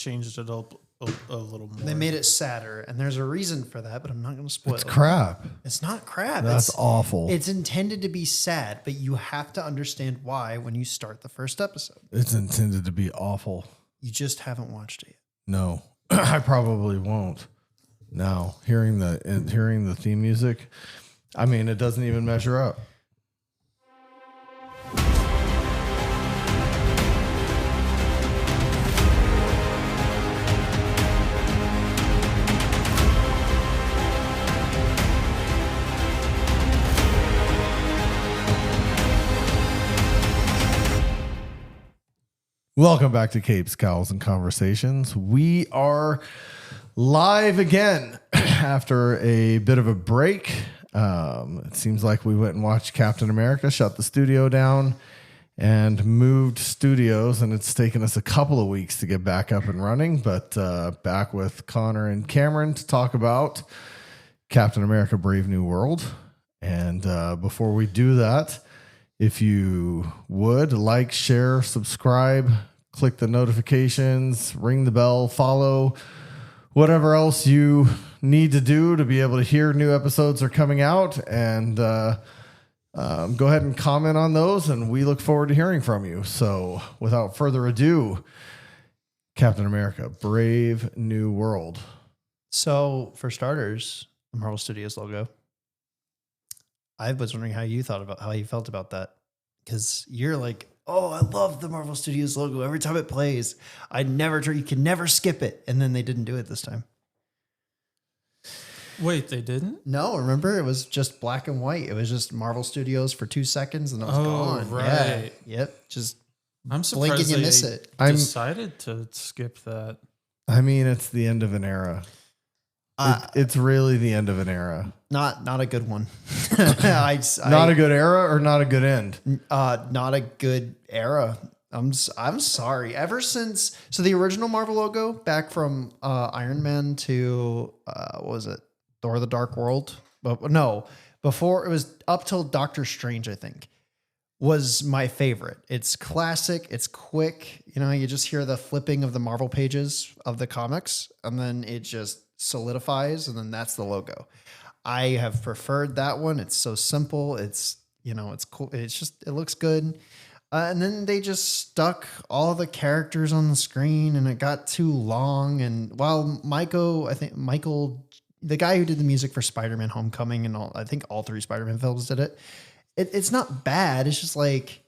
changed it up a little more. They made it sadder, and there's a reason for that, but I'm not going to spoil It's it. crap. It's not crap. That's it's awful. It's intended to be sad, but you have to understand why when you start the first episode. It's intended to be awful. You just haven't watched it yet. No, I probably won't. Now, hearing the theme music, I mean, it doesn't even measure up. Welcome back to Capes, Cowls, and Conversations. We are live again after a bit of a break. It seems like we went and watched Captain America, shut the studio down, and moved studios, and it's taken us a couple of weeks to get back up and running, but back with Connor and Cameron to talk about Captain America Brave New World. And before we do that, if you would like, share, subscribe, click the notifications, ring the bell, follow, whatever else you need to do to be able to hear new episodes are coming out, and go ahead and comment on those, and we look forward to hearing from you. So without further ado, Captain America, Brave New World. So for starters, the Marvel Studios logo. I was wondering how you felt about that, because you're like, oh, I love the Marvel Studios logo. Every time it plays, you can never skip it. And then they didn't do it this time. Wait, they didn't? No, remember, it was just black and white. It was just Marvel Studios for 2 seconds and it was gone. Right. Yeah. Yep. Just I'm blink and surprised you they miss it. decided to skip that. I mean, it's the end of an era. It's really the end of an era. Not a good one. Not a good era or not a good end? Not a good era. I'm sorry. Ever since, so the original Marvel logo back from Iron Man to what was it? Thor: The Dark World? But no, before, it was up till Doctor Strange, I think, was my favorite. It's classic. It's quick. You know, you just hear the flipping of the Marvel pages of the comics, and then it just solidifies, and then that's the logo. I have preferred that one. It's so simple. It's, it's cool. It looks good. And then they just stuck all the characters on the screen, and it got too long. And while Michael, the guy who did the music for Spider-Man Homecoming and I think all 3 Spider-Man films did it. It's not bad. It's just like,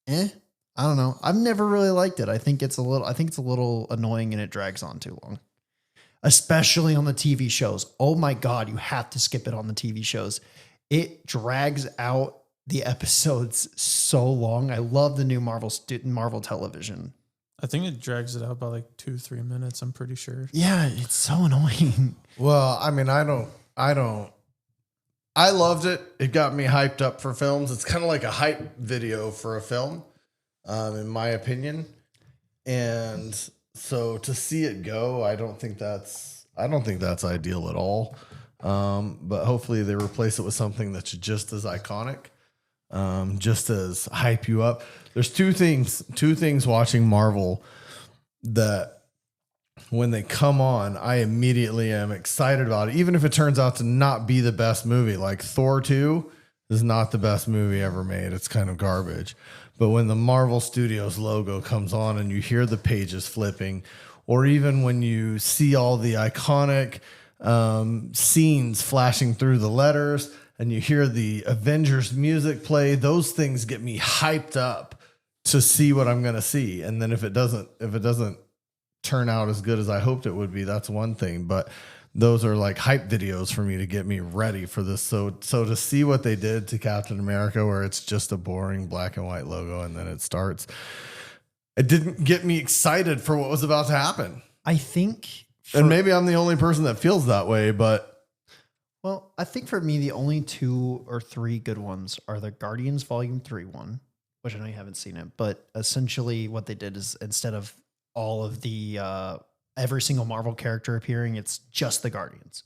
I don't know. I've never really liked it. I think it's a little annoying, and it drags on too long. Especially on the TV shows. Oh my God, you have to skip it on the TV shows. It drags out the episodes so long. I love the new Marvel television. I think it drags it out by like 2-3 minutes, I'm pretty sure. Yeah, it's so annoying. Well, I mean, I loved it. It got me hyped up for films. It's kind of like a hype video for a film, in my opinion. And so to see it go, I don't think that's ideal at all. But hopefully they replace it with something that's just as iconic, just as hype you up. There's two things watching Marvel that when they come on, I immediately am excited about it, even if it turns out to not be the best movie. Like Thor 2 is not the best movie ever made. It's kind of garbage. But when the Marvel Studios logo comes on and you hear the pages flipping, or even when you see all the iconic scenes flashing through the letters and you hear the Avengers music play, those things get me hyped up to see what I'm going to see. And then if it doesn't turn out as good as I hoped it would be, that's one thing. But those are like hype videos for me to get me ready for this. So to see what they did to Captain America, where it's just a boring black and white logo and then it starts, it didn't get me excited for what was about to happen. I think, and maybe I'm the only person that feels that way, but I think for me, the only 2 or 3 good ones are the Guardians Volume 3 one, which I know you haven't seen it, but essentially what they did is instead of all of the, every single Marvel character appearing, it's just the Guardians.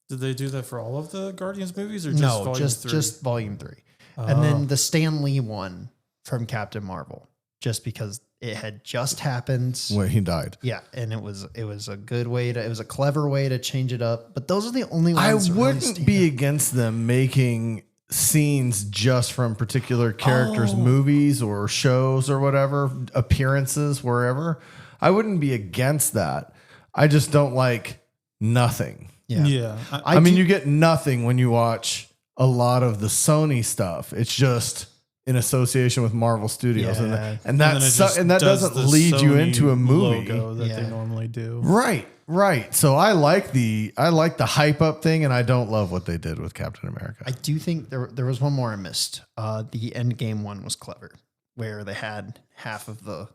Did they do that for all of the Guardians movies, or just Volume 3? And then the Stan Lee one from Captain Marvel, just because It had just happened. when he died. Yeah, and it was a good way to. It was a clever way to change it up. But those are the only I ones. that really wouldn't stand be out. against them making scenes just from particular characters' movies or shows or whatever, appearances wherever. I wouldn't be against that. I just don't like nothing. Yeah. I mean, you get nothing when you watch a lot of the Sony stuff. It's just in association with Marvel Studios, Yeah. and that doesn't the lead you Sony into a movie. logo that they Yeah. normally do. Right. So I like the hype up thing, and I don't love what they did with Captain America. I do think there was one more I missed. The Endgame one was clever, where they had half of the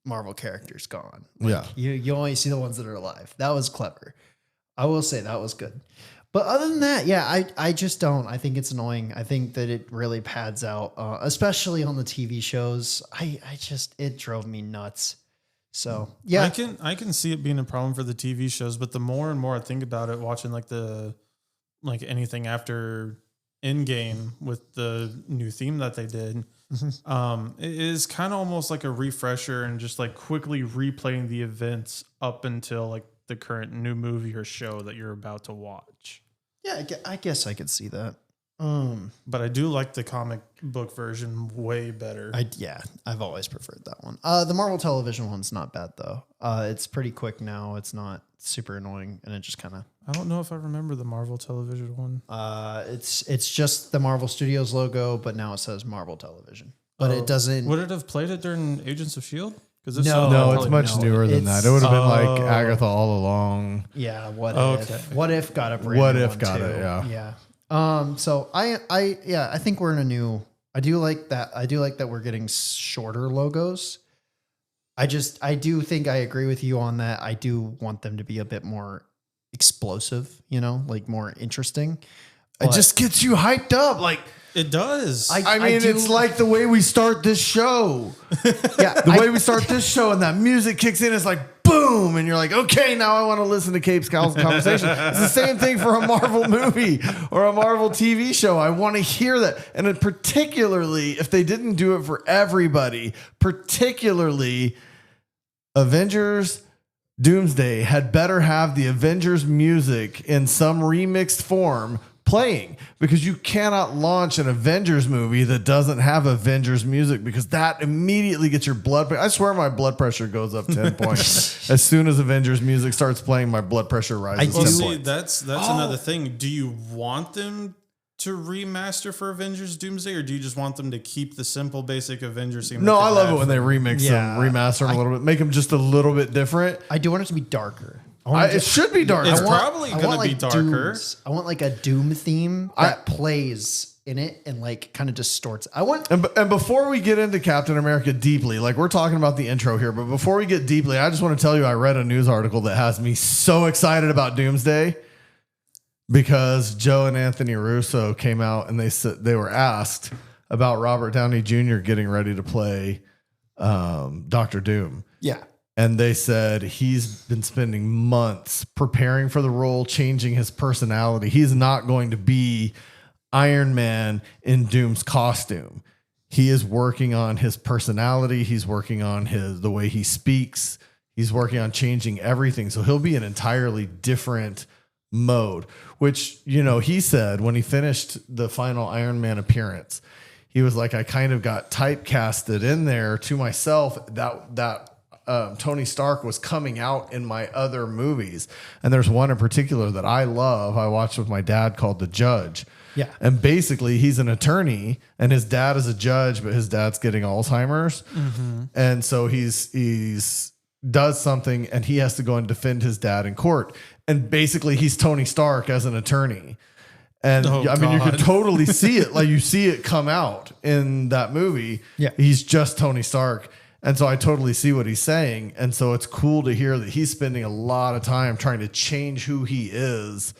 Marvel characters gone. Yeah. You only see the ones that are alive. That was clever. I will say that was good. But other than that, yeah, I just don't. I think it's annoying. I think that it really pads out, especially on the TV shows. It drove me nuts. So yeah, I can see it being a problem for the TV shows, but the more and more I think about it, watching like anything after Endgame with the new theme that they did, it is kind of almost like a refresher and just like quickly replaying the events up until like the current new movie or show that you're about to watch. yeah, I guess I could see that. But I do like the comic book version way better. I've always preferred that one. The Marvel television one's not bad though. It's pretty quick now. It's not super annoying, and it just kind of. I don't know if I remember the Marvel television one. It's just the Marvel Studios logo, but now it says Marvel Television. But it doesn't. Would it have played it during Agents of S.H.I.E.L.D.? Because No, it's much newer than that. It would have been like Oh. Agatha all along. Yeah. What Okay. if? What if got a brand What new if one got too. it, yeah. Yeah. So I think we're in a new. I do like that. I do like that we're getting shorter logos. I do think I agree with you on that. I do want them to be a bit more explosive. Like more interesting. It just gets you hyped up. Like, It does. I mean, it's like the way we start this show. Yeah. The way we start this show and that music kicks in, it's like boom, and you're like, okay, now I want to listen to Cape's Cowls conversation. It's the same thing for a Marvel movie or a Marvel TV show. I want to hear that, and then particularly if they didn't do it for everybody, particularly Avengers. Doomsday had better have the Avengers music in some remixed form playing, because you cannot launch an Avengers movie that doesn't have Avengers music, because that immediately gets your blood. I swear my blood pressure goes up 10 points. As soon as Avengers music starts playing, my blood pressure rises 10 see, points. that's another thing. Do you want them to remaster for Avengers Doomsday, or do you just want them to keep the simple basic Avengers theme? No, that I they love had it when they for- remix Yeah. them, remaster them a little bit, make them just a little bit different. I do want it to be darker. I want It should be dark. It's I want- probably I want, going to be like, darker. Dooms. I want like a Doom theme that plays in it and like kind of distorts. I want. And before we get into Captain America deeply, like we're talking about the intro here, but before we get deeply, I just want to tell you I read a news article that has me so excited about Doomsday, because Joe and Anthony Russo came out and they said they were asked about Robert Downey Jr. getting ready to play Doctor Doom. Yeah. And they said he's been spending months preparing for the role, changing his personality. He's not going to be Iron Man in Doom's costume. He is working on his personality. He's working on the way he speaks. He's working on changing everything. So he'll be an entirely different mode, which, he said when he finished the final Iron Man appearance, he was like, I kind of got typecasted in there to myself that Tony Stark was coming out in my other movies. And there's one in particular that I love. I watched with my dad called The Judge. Yeah. And basically he's an attorney and his dad is a judge, but his dad's getting Alzheimer's. Mm-hmm. And so he's does something and he has to go and defend his dad in court. And basically he's Tony Stark as an attorney. And I mean, you could totally see it. Like you see it come out in that movie. Yeah. He's just Tony Stark. And so I totally see what he's saying. And so it's cool to hear that he's spending a lot of time trying to change who he is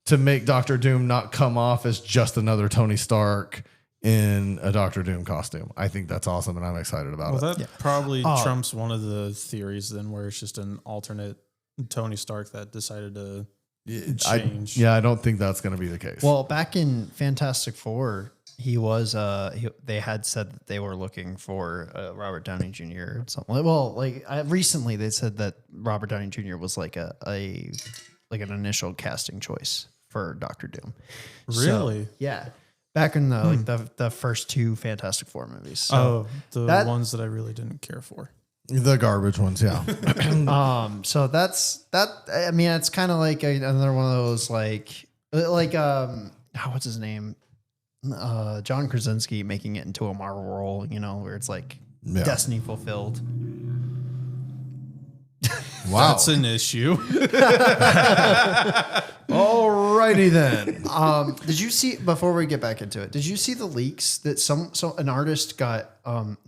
to make Doctor Doom not come off as just another Tony Stark in a Doctor Doom costume. I think that's awesome. And I'm excited about it. That probably trumps one of the theories then, where it's just an alternate Tony Stark that decided to change. I don't think that's going to be the case. Well, back in Fantastic Four, he was they had said that they were looking for Robert Downey Jr. or something. Well, recently they said that Robert Downey Jr. was like an initial casting choice for Doctor Doom. Really? So, yeah. Back in the first two Fantastic Four movies. So the ones that I really didn't care for. The garbage ones, yeah. So that's that. I mean, it's kind of like another one of those what's his name? John Krasinski making it into a Marvel role, where it's like destiny fulfilled. Wow. That's an issue. Alrighty then. Did you see, before we get back into it, did you see the leaks that an artist got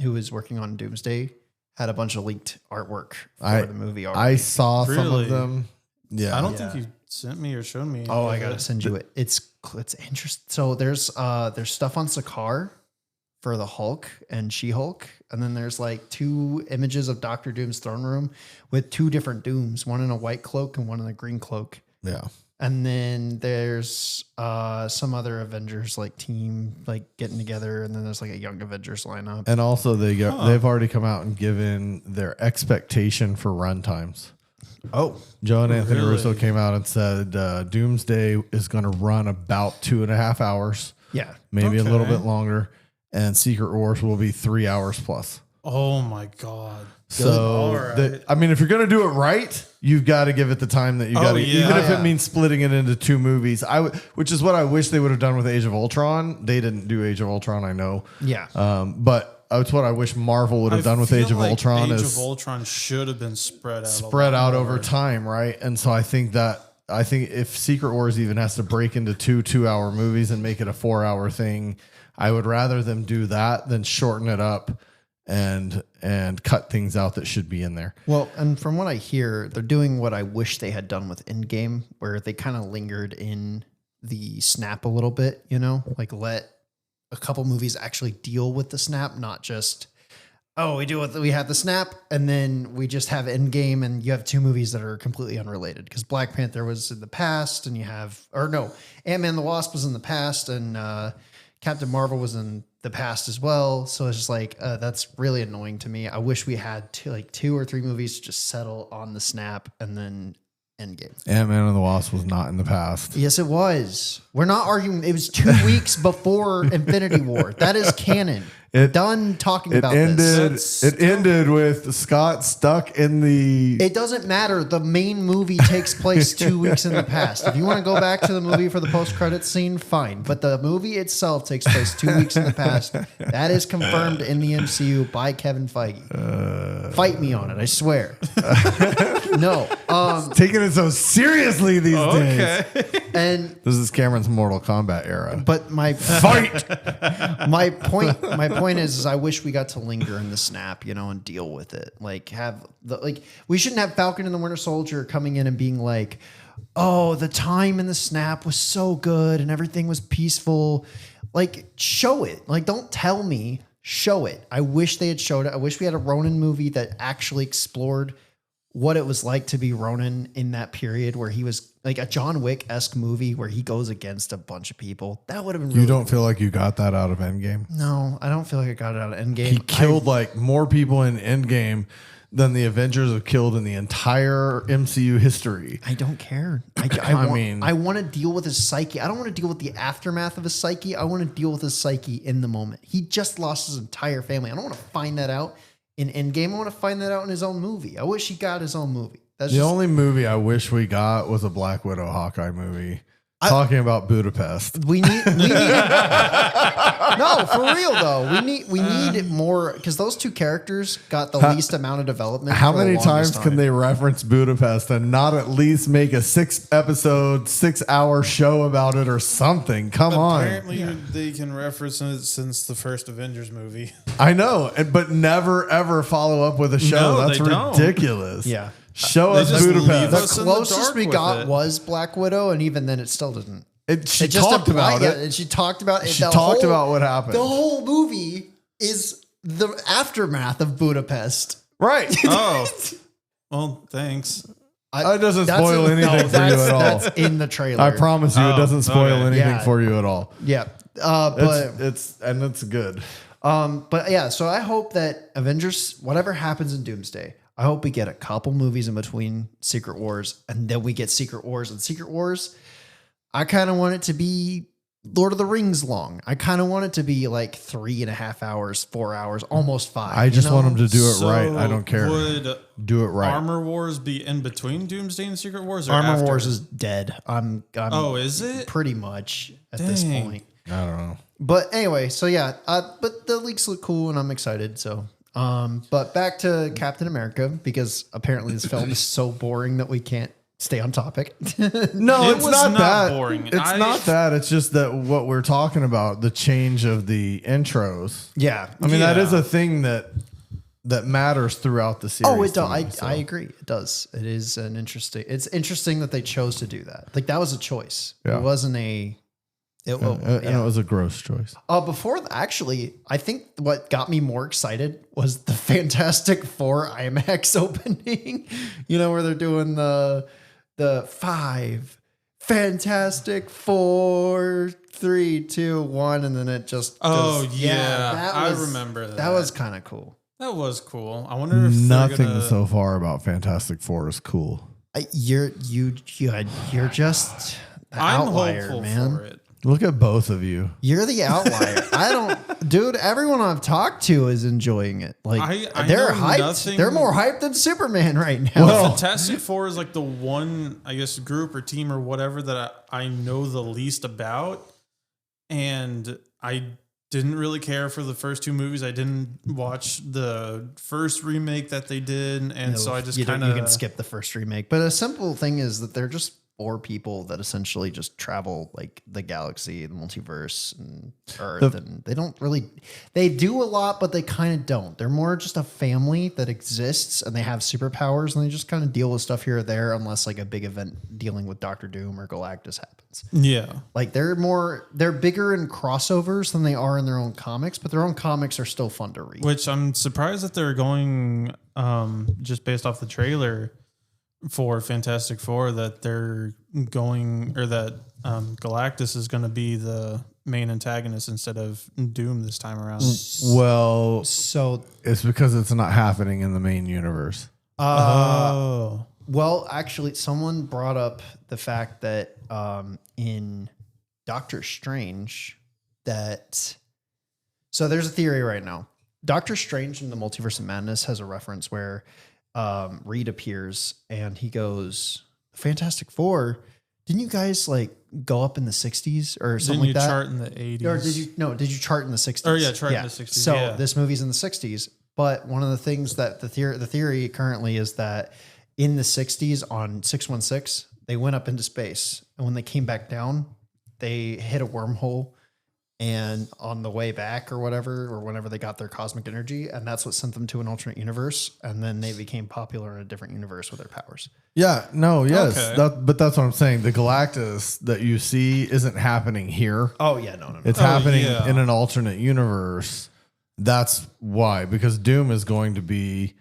who was working on Doomsday had a bunch of leaked artwork for the movie already? I saw some Really? of them. Yeah. I don't think you sent me or showed me. Oh, I gotta send you it. It's interesting. So there's stuff on Sakaar for the Hulk and She-Hulk, and then there's like 2 images of Doctor Doom's throne room with 2 different Dooms, one in a white cloak and one in a green cloak. Yeah. And then there's some other Avengers team getting together, and then there's a Young Avengers lineup. And also they've already come out and given their expectation for run times. Oh, Joe and Anthony Really? Russo came out and said Doomsday is going to run about 2.5 hours. yeah. Maybe a Okay. little bit longer. And Secret Wars will be 3 hours plus. Oh my God. So, All right. if you're going to do it right, you've got to give it the time that you got to, yeah. even if Yeah. it means splitting it into 2 movies. Which is what I wish they would have done with Age of Ultron. They didn't do Age of Ultron, I know. Yeah. But it's what I wish Marvel would have done with Age of Ultron. Age is of Ultron should have been spread out over time, right? And so I think if Secret Wars even has to break into 2-hour movies and make it a 4-hour thing, I would rather them do that than shorten it up and cut things out that should be in there. Well, and from what I hear, they're doing what I wish they had done with Endgame, where they kind of lingered in the snap a little bit, let a couple movies actually deal with the snap, not just, we have the snap and then we just have Endgame and you have 2 movies that are completely unrelated, because Black Panther was in the past and Ant-Man and the Wasp was in the past, and Captain Marvel was in the past as well. So it's just that's really annoying to me. I wish we had 2 or 3 movies to just settle on the snap and then Endgame. Ant-Man and the Wasp was not in the past. Yes, it was. We're not arguing. It was 2 weeks before Infinity War. That is canon. Done talking about this. It ended with Scott stuck in the. It doesn't matter. The main movie takes place 2 weeks in the past. If you want to go back to the movie for the post-credits scene, fine. But the movie itself takes place 2 weeks in the past. That is confirmed in the MCU by Kevin Feige. Fight me on it, I swear. No. Taking it so seriously these days. And This is Cameron's Mortal Kombat era. but my Fight! my point is I wish we got to linger in the snap, and deal with it. We shouldn't have Falcon and the Winter Soldier coming in and being like, oh, the time in the snap was so good and everything was peaceful. Show it. Don't tell me, show it. I wish they had showed it. I wish we had a Ronin movie that actually explored what it was like to be Ronin in that period, where he was like a John Wick-esque movie where he goes against a bunch of people. That would have been really You don't feel like you got that out of Endgame? No, I don't feel like I got it out of Endgame. He killed more people in Endgame than the Avengers have killed in the entire MCU history. I don't care. mean- I want to deal with his psyche. I don't want to deal with the aftermath of his psyche. I want to deal with his psyche in the moment. He just lost his entire family. I don't want to find that out in Endgame. I want to find that out in his own movie. I wish he got his own movie. The only movie I wish we got was a Black Widow Hawkeye movie. Talking about Budapest. We need no, for real though. We need more, because those 2 characters got the least amount of development. How for the many longest times can they reference Budapest and not at least make a 6-episode, 6-hour show about it or something? Come on. Apparently, they can reference it since the first Avengers movie. I know, but never ever follow up with a show. No, That's they don't. ridiculous. Yeah. Show They us just leave Budapest. The us in the closest dark we with got it. was Black Widow, and even then, it still didn't. She It just talked about yeah, it. and she talked about it. She talked about what happened. The whole movie is the aftermath of Budapest. Right. Oh, well, thanks. It doesn't That's spoil anything for you at all. That's in the trailer. I promise you, it doesn't spoil anything Yeah. for you at all. Yeah. But It's good. but yeah, so I hope that Avengers, whatever happens in Doomsday, I hope we get a couple movies in between Secret Wars, and then we get Secret Wars. And Secret Wars, I kind of want it to be Lord of the Rings long. I kind of want it to be like 3.5 hours, 4 hours, almost 5. I just want them to do it So right. I don't care. Would Do it right. Armor Wars be in between Doomsday and Secret Wars? Or Armor after? Wars is dead. I'm Oh, is it? pretty much at this Dang. point. I don't know. But anyway, so yeah, but the leaks look cool and I'm excited. So, but back to Captain America, because apparently this film is so boring that we can't stay on topic. No, It it's was not not that. boring. It's not that. It's just that what we're talking about, the change of the intros. Yeah. I mean, that Yeah. is a thing that matters throughout the series. Oh, it does. to me, so. I agree. It does. It is it's interesting that they chose to do that. Like that was a choice. Yeah. It wasn't a, And it was a gross choice. Actually, I think what got me more excited was the Fantastic Four IMAX opening. You know, where they're doing the 5 Fantastic 4, 3, 2, 1, and then it just Oh, goes, yeah. I remember that. That was kind of cool. That was cool. I wonder if Nothing they're gonna, so far about Fantastic Four is cool. You're just the I'm outlier, hopeful man. for it. Look at both of you. You're the outlier. I don't, dude. Everyone I've talked to is enjoying it. Like I they're know hyped. nothing- They're more hyped than Superman right now. Well- Fantastic Four is like the one, I guess, group or team or whatever that I know the least about. And I didn't really care for the first 2 movies. I didn't watch the first remake that they did. And so I just you kind of. can skip the first remake. But a simple thing is that they're just 4 people that essentially just travel like the galaxy, the multiverse, and Earth, and they don't really. They do a lot, but they kind of don't. They're more just a family that exists, and they have superpowers, and they just kind of deal with stuff here or there, unless like a big event dealing with Doctor Doom or Galactus happens. Yeah. Like they're bigger in crossovers than they are in their own comics, but their own comics are still fun to read. Which I'm surprised that they're going, just based off the trailer for Fantastic Four, that they're going, or that Galactus is going to be the main antagonist instead of Doom this time around. Well, So, it's because it's not happening in the main universe. Oh. well, actually, someone brought up the fact that in Doctor Strange, so there's a theory right now. Doctor Strange in the Multiverse of Madness has a reference where Reed appears and he goes, Fantastic Four, didn't you guys like go up in the 60s or something Didn't like you that? chart in the 80s? Or did you chart in the 60s? Or, yeah, chart in the 60s, So yeah. this movie's in the 60s. But one of the things that the theory currently is that in the 60s on 616, they went up into space. And when they came back down, they hit a wormhole. And on the way back or whatever, or whenever they got their cosmic energy, and that's what sent them to an alternate universe. And then they became popular in a different universe with their powers. Yeah, no, yes. Okay. But that's what I'm saying. The Galactus that you see isn't happening here. Oh, yeah, no. It's Oh, happening yeah. in an alternate universe. That's why, because Doom is going to be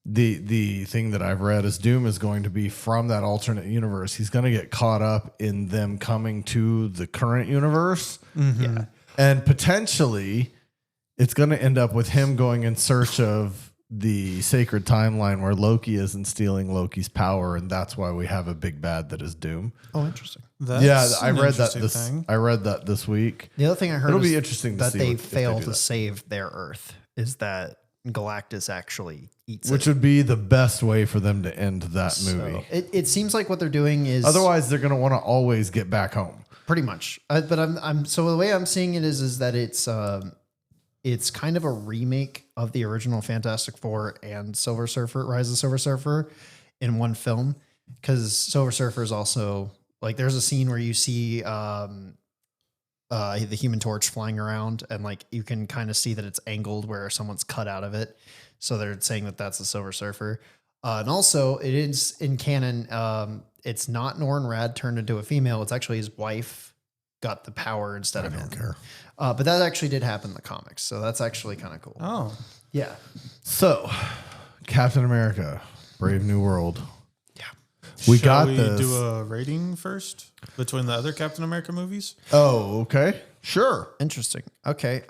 the thing that I've read is Doom is going to be from that alternate universe. He's going to get caught up in them coming to the current universe. Yeah. And potentially it's going to end up with him going in search of the sacred timeline where Loki is and stealing Loki's power. And that's why we have a big bad that is Doom. Oh, interesting. That's I an read that interesting thing. I read that this week. The other thing I heard It'll is be interesting to that see they if they fail do to that. save their Earth is that Galactus actually eats Which it. would be the best way for them to end that movie. So it seems like what they're doing is Otherwise, they're going to want to always get back home. pretty much. But I'm so the way I'm seeing it is that it's kind of a remake of the original Fantastic Four and Silver Surfer, Rise of the Silver Surfer, in one film. Because Silver Surfer is also like there's a scene where you see the Human Torch flying around, and like you can kind of see that it's angled where someone's cut out of it. So they're saying that that's the Silver Surfer. And also, it is in canon. It's not Norrin Rad turned into a female. It's actually his wife got the power instead of him. care. But that actually did happen in the comics, so that's actually kind of cool. Oh. Yeah. So, Captain America, Brave New World. Yeah. We Shall got we this. do a rating first between the other Captain America movies? Oh, okay. Sure. Interesting. Okay.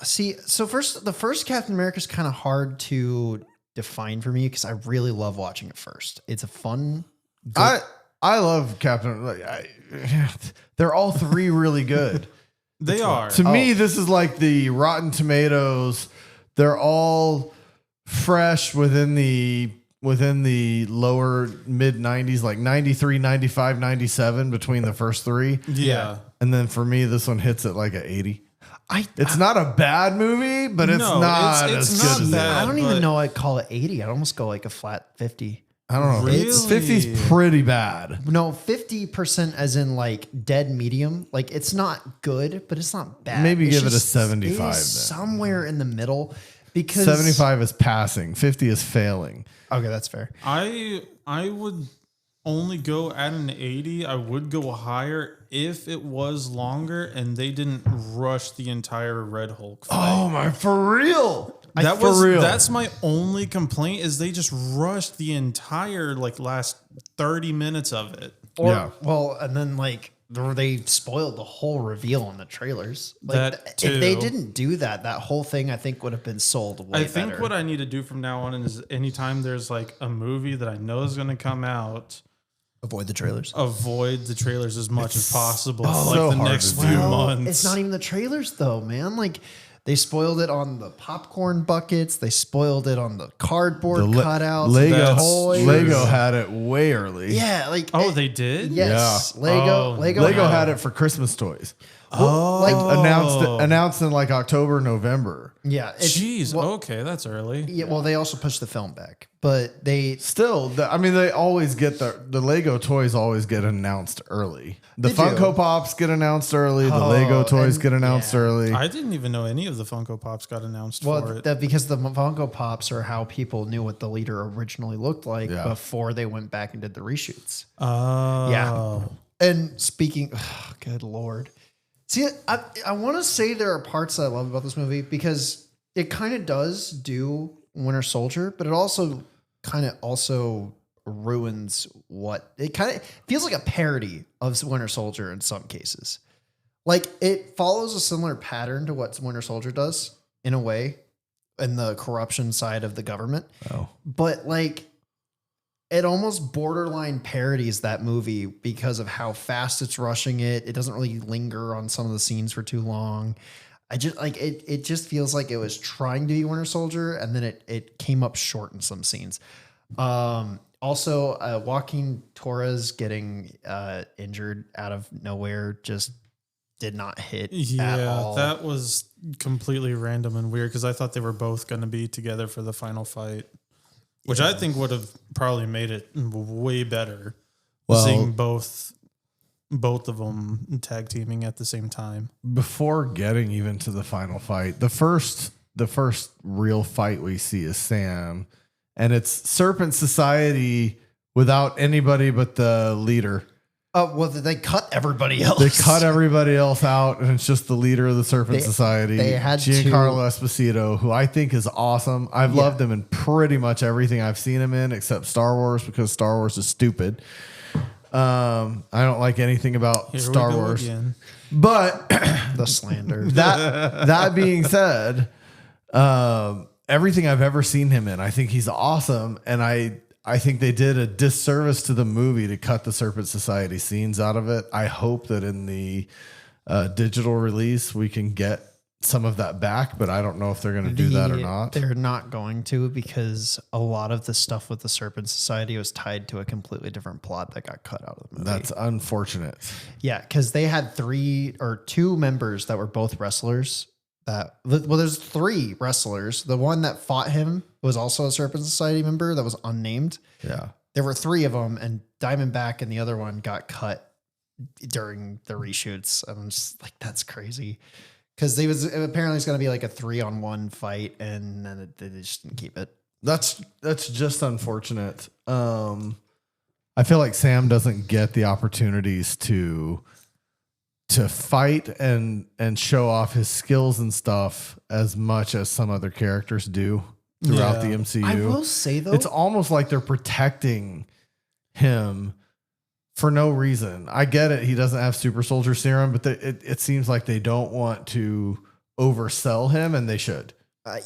So the first Captain America is kind of hard to define for me because I really love watching it first. It's a fun. I love Captain. They're all three really good. They are. To me, this is like the Rotten Tomatoes. They're all fresh within the lower mid 90s, like 93, 95, 97 between the first three. Yeah. And then for me, this one hits at like an 80. It's I not a bad movie, but it's not it's as not good as bad. that. I don't even know I'd call it 80. I'd almost go like a flat 50. I don't know. Really? 50's pretty bad. No, 50% as in like dead medium. Like it's not good, but it's not bad. Maybe It's give it a just- 75 it then. is somewhere in the middle because 75 is passing. 50 is failing. Okay, that's fair. I would only go at an 80. I would go higher if it was longer and they didn't rush the entire Red Hulk fight. Oh my, for real. That's my only complaint is they just rushed the entire like last 30 minutes of it. Well, and then like they spoiled the whole reveal in the trailers. Like That if they too. didn't do that, that whole thing I think would have been sold way I think better. what I need to do from now on is anytime there's like a movie that I know is going to come out, Avoid the trailers. avoid the trailers as much as possible for so like the hard next to few do. months. It's not even the trailers though, man. Like they spoiled it on the popcorn buckets. They spoiled it on the cardboard cutouts. Lego, the toys. Lego had it way early. Yeah, like Oh, they did? yes, Yeah. Lego Had it for Christmas toys. like Announced in like October, November. yeah. Jeez. well, Okay, that's early. yeah. Well, they also pushed the film back, but they Still, they always get the Lego toys always get announced early. The They do. Funko Pops get announced early. The Lego toys and- get announced yeah. early. I didn't even know any of the Funko Pops got announced for it. because the Funko Pops are how people knew what the leader originally looked like Yeah. before they went back and did the reshoots. Oh. Yeah. And speaking, good Lord. See, I want to say there are parts that I love about this movie because it kind of does do Winter Soldier, but it also kind of also ruins what it kind of feels like a parody of Winter Soldier in some cases. Like it follows a similar pattern to what Winter Soldier does in a way in the corruption side of the government. Oh. But like it almost borderline parodies that movie because of how fast it's rushing it. It doesn't really linger on some of the scenes for too long. I just like it. It just feels like it was trying to be Winter Soldier, and then it came up short in some scenes. Also, Joaquin Torres getting injured out of nowhere just did not hit at Yeah, all. that was completely random and weird because I thought they were both going to be together for the final fight, which I think would have probably made it way better. Well- Seeing both of them tag teaming at the same time. Before getting even to the final fight, the first real fight we see is Sam, and it's Serpent Society without anybody but the leader. Well, they cut everybody else. They cut everybody else out, and it's just the leader of the Serpent Society. they had Giancarlo Esposito, who I think is awesome. I've loved him in pretty much everything I've seen him in, except Star Wars, because Star Wars is stupid. I don't like anything about Here Star we go Wars. again. But the slander. that being said, everything I've ever seen him in, I think he's awesome, and I think they did a disservice to the movie to cut the Serpent Society scenes out of it. I hope that in the digital release we can get some of that back, but I don't know if they're going to do that or not. They're not going to because a lot of the stuff with the Serpent Society was tied to a completely different plot that got cut out of the movie. That's unfortunate. Yeah, because they had 2 members that were both wrestlers. There's 3 wrestlers. The one that fought him was also a Serpent Society member that was unnamed. Yeah. There were 3 of them, and Diamondback and the other one got cut during the reshoots. I'm just like, that's crazy. Because apparently it's going to be like a 3-on-1 fight, and then they just didn't keep it. That's just unfortunate. I feel like Sam doesn't get the opportunities to fight and show off his skills and stuff as much as some other characters do throughout the MCU. I will say though, It's almost like they're protecting him for no reason. I get it. He doesn't have super soldier serum, but it seems like they don't want to oversell him, and they should.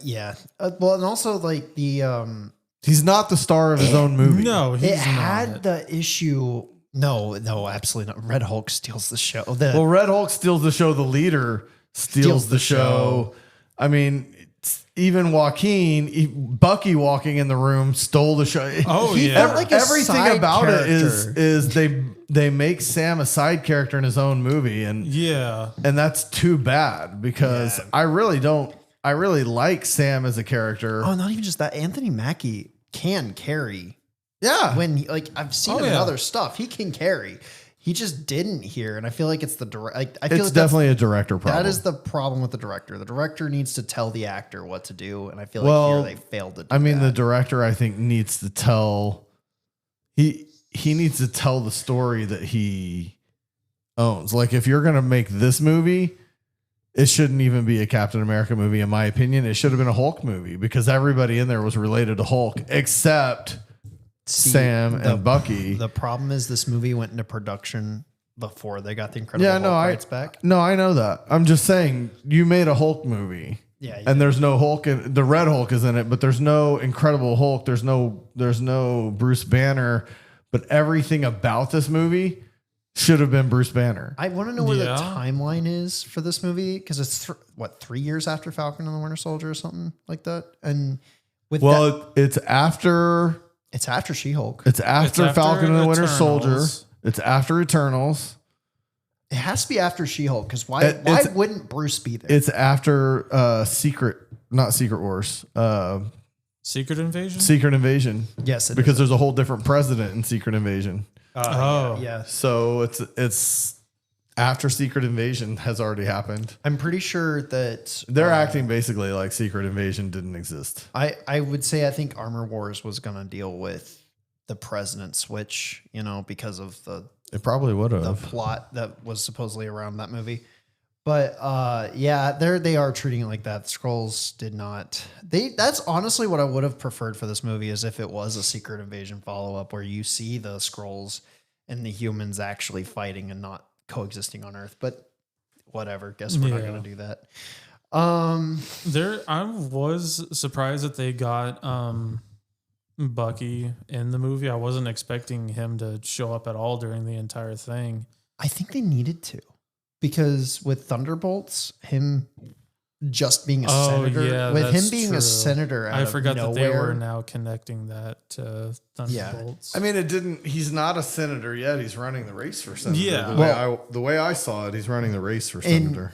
Yeah. Well, and also like he's not the star of his own movie. No, he's it not. had the issue. No, absolutely not. Red Hulk steals the show. Well, Red Hulk steals the show. The leader steals the show. I mean, even Bucky walking in the room stole the show. Oh, He yeah. felt like a Everything side about character. it is they make Sam a side character in his own movie, and that's too bad because Yeah. I really like Sam as a character. Oh, not even just that. Anthony Mackie can carry. Yeah. When I've seen him in other stuff, he can carry. He just didn't here, and I feel like it's the direct. I feel It's like definitely a director problem. that is the problem with the director. The director needs to tell the actor what to do, and I feel like here they failed to do the that. director, I think, needs to tell he needs to tell the story that he owns. Like, if you're gonna make this movie, it shouldn't even be a Captain America movie, in my opinion. It should have been a Hulk movie because everybody in there was related to Hulk except Sam and Bucky. The problem is this movie went into production before they got the Incredible Hulk rights back. No, I know that. I'm just saying you made a Hulk movie. Yeah, And there's no Hulk the Red Hulk is in it, but there's no Incredible Hulk. There's no Bruce Banner, but everything about this movie should have been Bruce Banner. I want to know where the timeline is for this movie because it's 3 years after Falcon and the Winter Soldier or something like that. And with it's after it's after She-Hulk. It's after Falcon and the Winter Soldier. It's after Eternals. It has to be after She-Hulk because why wouldn't Bruce be there? It's after not Secret Wars. Secret Invasion? Secret Invasion. Yes, because there's a whole different president in Secret Invasion. Yeah. So it's after Secret Invasion has already happened. I'm pretty sure that they're acting basically like Secret Invasion didn't exist. I would say I think Armor Wars was going to deal with the president switch, because of it probably would have the plot that was supposedly around that movie. But they are treating it like that. The Skrulls did not. That's honestly what I would have preferred for this movie is if it was a Secret Invasion follow-up where you see the Skrulls and the humans actually fighting and not coexisting on Earth. But whatever. Guess we're not going to do that. I was surprised that they got Bucky in the movie. I wasn't expecting him to show up at all during the entire thing. I think they needed to. Because with Thunderbolts, him just being a senator, with him being a senator, I forgot that they were now connecting that to Thunderbolts. I mean, he's not a senator yet. He's running the race for senator. Yeah. The way I saw it, he's running the race for senator.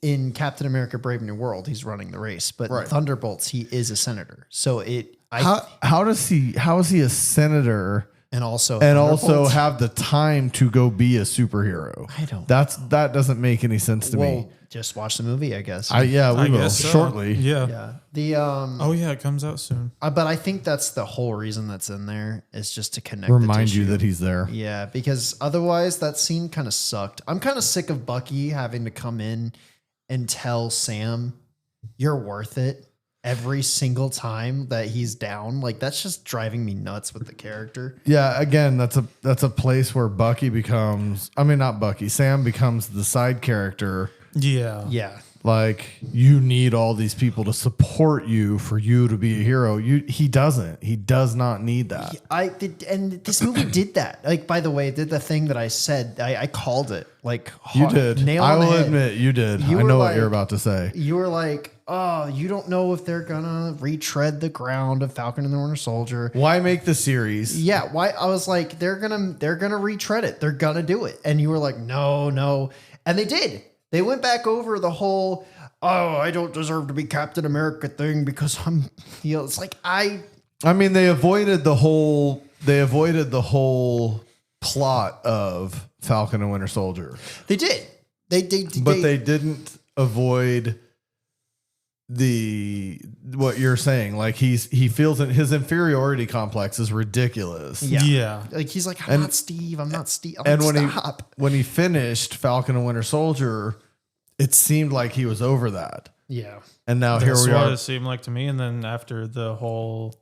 In Captain America: Brave New World, he's running the race, but in Thunderbolts, he is a senator. So how is he a senator? And also have the time to go be a superhero. I don't. That doesn't make any sense to me. Just watch the movie, I guess. We will shortly. Yeah. Yeah. It comes out soon. But I think that's the whole reason that's in there is just to connect. Remind you that he's there. Yeah, because otherwise that scene kind of sucked. I'm kind of sick of Bucky having to come in and tell Sam, "You're worth it." Every single time that he's down, like that's just driving me nuts with the character. Yeah, again, that's a place where Sam becomes the side character. Yeah. Like you need all these people to support you for you to be a hero. He doesn't. He does not need that. And this movie did that. Like, by the way, it did the thing that I said. I called it. Like you did. Nail I on will the head. admit you did. I know what you're about to say. You were like, oh, you don't know if they're gonna retread the ground of Falcon and the Winter Soldier. Why make the series? Yeah, why? I was like, they're gonna retread it. They're gonna do it. And you were like, no, and they did. They went back over the whole, I don't deserve to be Captain America thing because I'm, it's like I mean, they avoided the whole plot of Falcon and Winter Soldier. They did. They didn't avoid what you're saying. Like he feels that his inferiority complex is ridiculous. Yeah. Like he's like, I'm not Steve. And when he finished Falcon and Winter Soldier, it seemed like he was over that. Yeah. And now That's here we are. what it seemed like to me. And then after the whole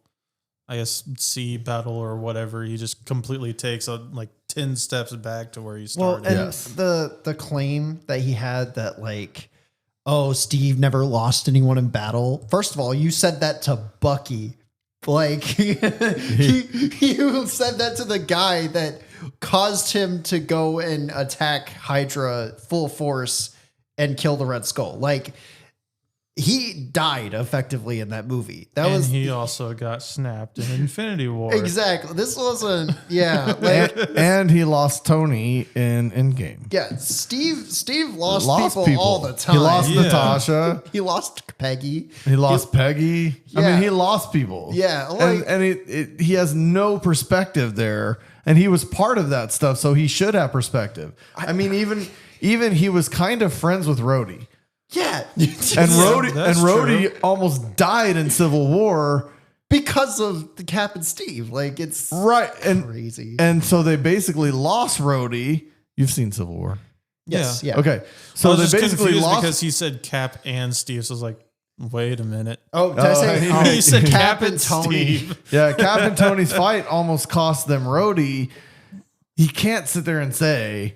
I guess sea battle or whatever, he just completely takes like 10 steps back to where he started. Well, and the claim that he had that like, oh, Steve never lost anyone in battle. First of all, you said that to Bucky. Like you said that to the guy that caused him to go and attack Hydra full force and kill the Red Skull. Like he died effectively in that movie. He also got snapped in Infinity War. Exactly. This wasn't, like, and he lost Tony in Endgame. yeah. Steve lost people all the time. He lost Natasha. He lost Peggy. He lost Peggy. I Yeah. mean, he lost people. Yeah, like- and he has no perspective there, and he was part of that stuff, so he should have perspective. I mean, even he was kind of friends with Rhodey. Yeah. And Rhodey almost died in Civil War because of the Cap and Steve. Like it's right and crazy. And so they basically lost Rhodey. You've seen Civil War. Yes. Yeah. Okay. I So was they just basically confused lost because he said Cap and Steve. So I was like, wait a minute. Oh, did I say He said Cap Cap and and Tony? Steve. Yeah, Cap and Tony's fight almost cost them Rhodey. He can't sit there and say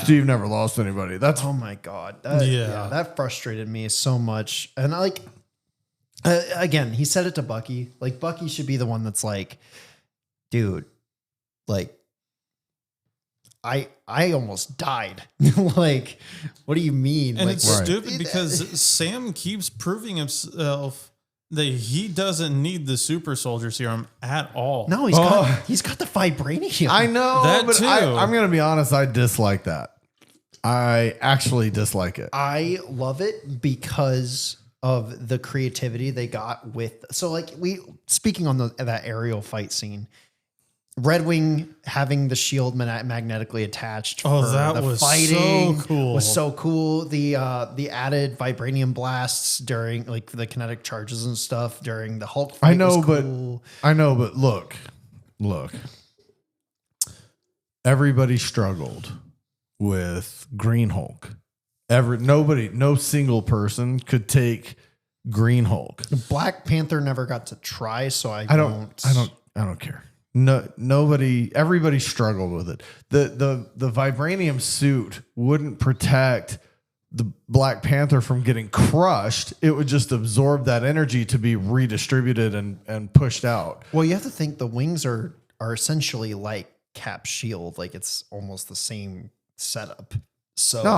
Steve never lost anybody. That's Oh my God. That frustrated me so much. And again, he said it to Bucky. Like Bucky should be the one that's like, dude, like I almost died. Like, what do you mean? And like, it's stupid because Sam keeps proving himself that he doesn't need the super soldier serum at all. no, he's got the vibranium. I know, That but too. I'm going to be honest. I dislike that. I actually dislike it. I love it because of the creativity they got with. So, like speaking on that aerial fight scene, Red Wing having the shield magnetically attached. Oh, for that the was fighting so cool. Was so cool. The added vibranium blasts during like the kinetic charges and stuff during the Hulk fight. I know, was cool. but look. Everybody struggled with Green Hulk. No single person could take Green Hulk. Black Panther never got to try, so I don't care. Everybody struggled with it. The vibranium suit wouldn't protect the Black Panther from getting crushed. It would just absorb that energy to be redistributed and pushed out. Well, you have to think the wings are essentially like Cap's shield. Like it's almost the same setup. So No,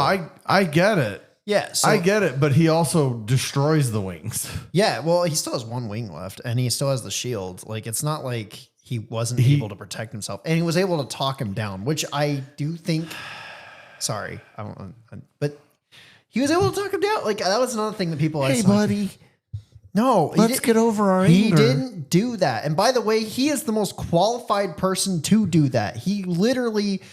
I get it. yeah, so, I get it, but he also destroys the wings. yeah. Well, he still has one wing left, and he still has the shield. Like it's not like he wasn't able to protect himself, and he was able to talk him down, which I do think. Sorry, but he was able to talk him down. Like that was another thing that people. Hey, buddy. No, Let's get over our He anger. didn't do that. And by the way, he is the most qualified person to do that. He literally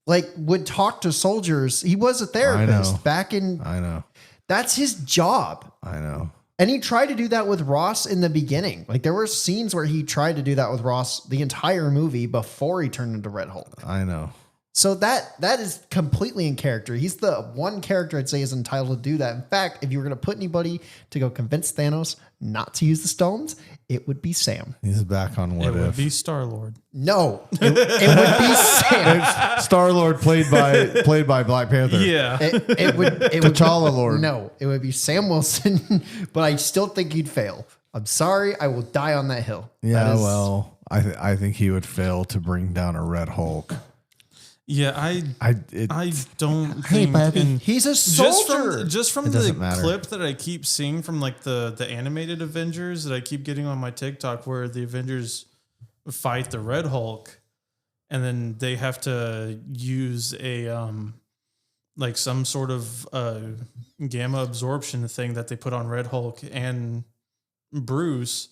like would talk to soldiers. He was a therapist back in. I know. That's his job. I know. And he tried to do that with Ross in the beginning. Like there were scenes where he tried to do that with Ross the entire movie before he turned into Red Hulk. I know. So that is completely in character. He's the one character I'd say is entitled to do that. In fact, if you were going to put anybody to go convince Thanos not to use the stones, it would be Sam. He's back on What It If. would be Star-Lord. No, it would be Sam. Star-Lord played by Black Panther. Yeah. It would T'Challa Lord. No, it would be Sam Wilson, but I still think he'd fail. I'm sorry, I will die on that hill. Yeah, That is- well, I think he would fail to bring down a Red Hulk. Yeah, I don't Hey, think buddy. and He's a soldier. Just from It the doesn't matter. clip that I keep seeing from like the animated Avengers that I keep getting on my TikTok where the Avengers fight the Red Hulk and then they have to use a like some sort of gamma absorption thing that they put on Red Hulk and Bruce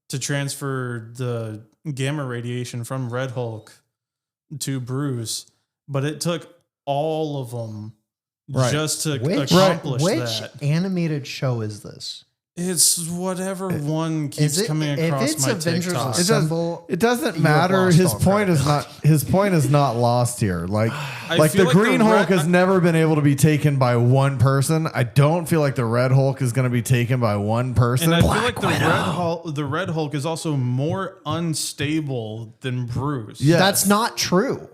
to transfer the gamma radiation from Red Hulk to Bruce, but it took all of them Right. just to Which accomplish which that. animated show is this? It's whatever one keeps coming across if it's my Avengers TikTok. Assemble, It doesn't you matter. have lost His all point is credit. not. His point is not lost here. Like feel the like Green the Hulk Red- has never been able to be taken by one person. I don't feel like the Red Hulk is going to be taken by one person. And I feel like the Red Hulk is also more unstable than Bruce. Yeah. That's not true.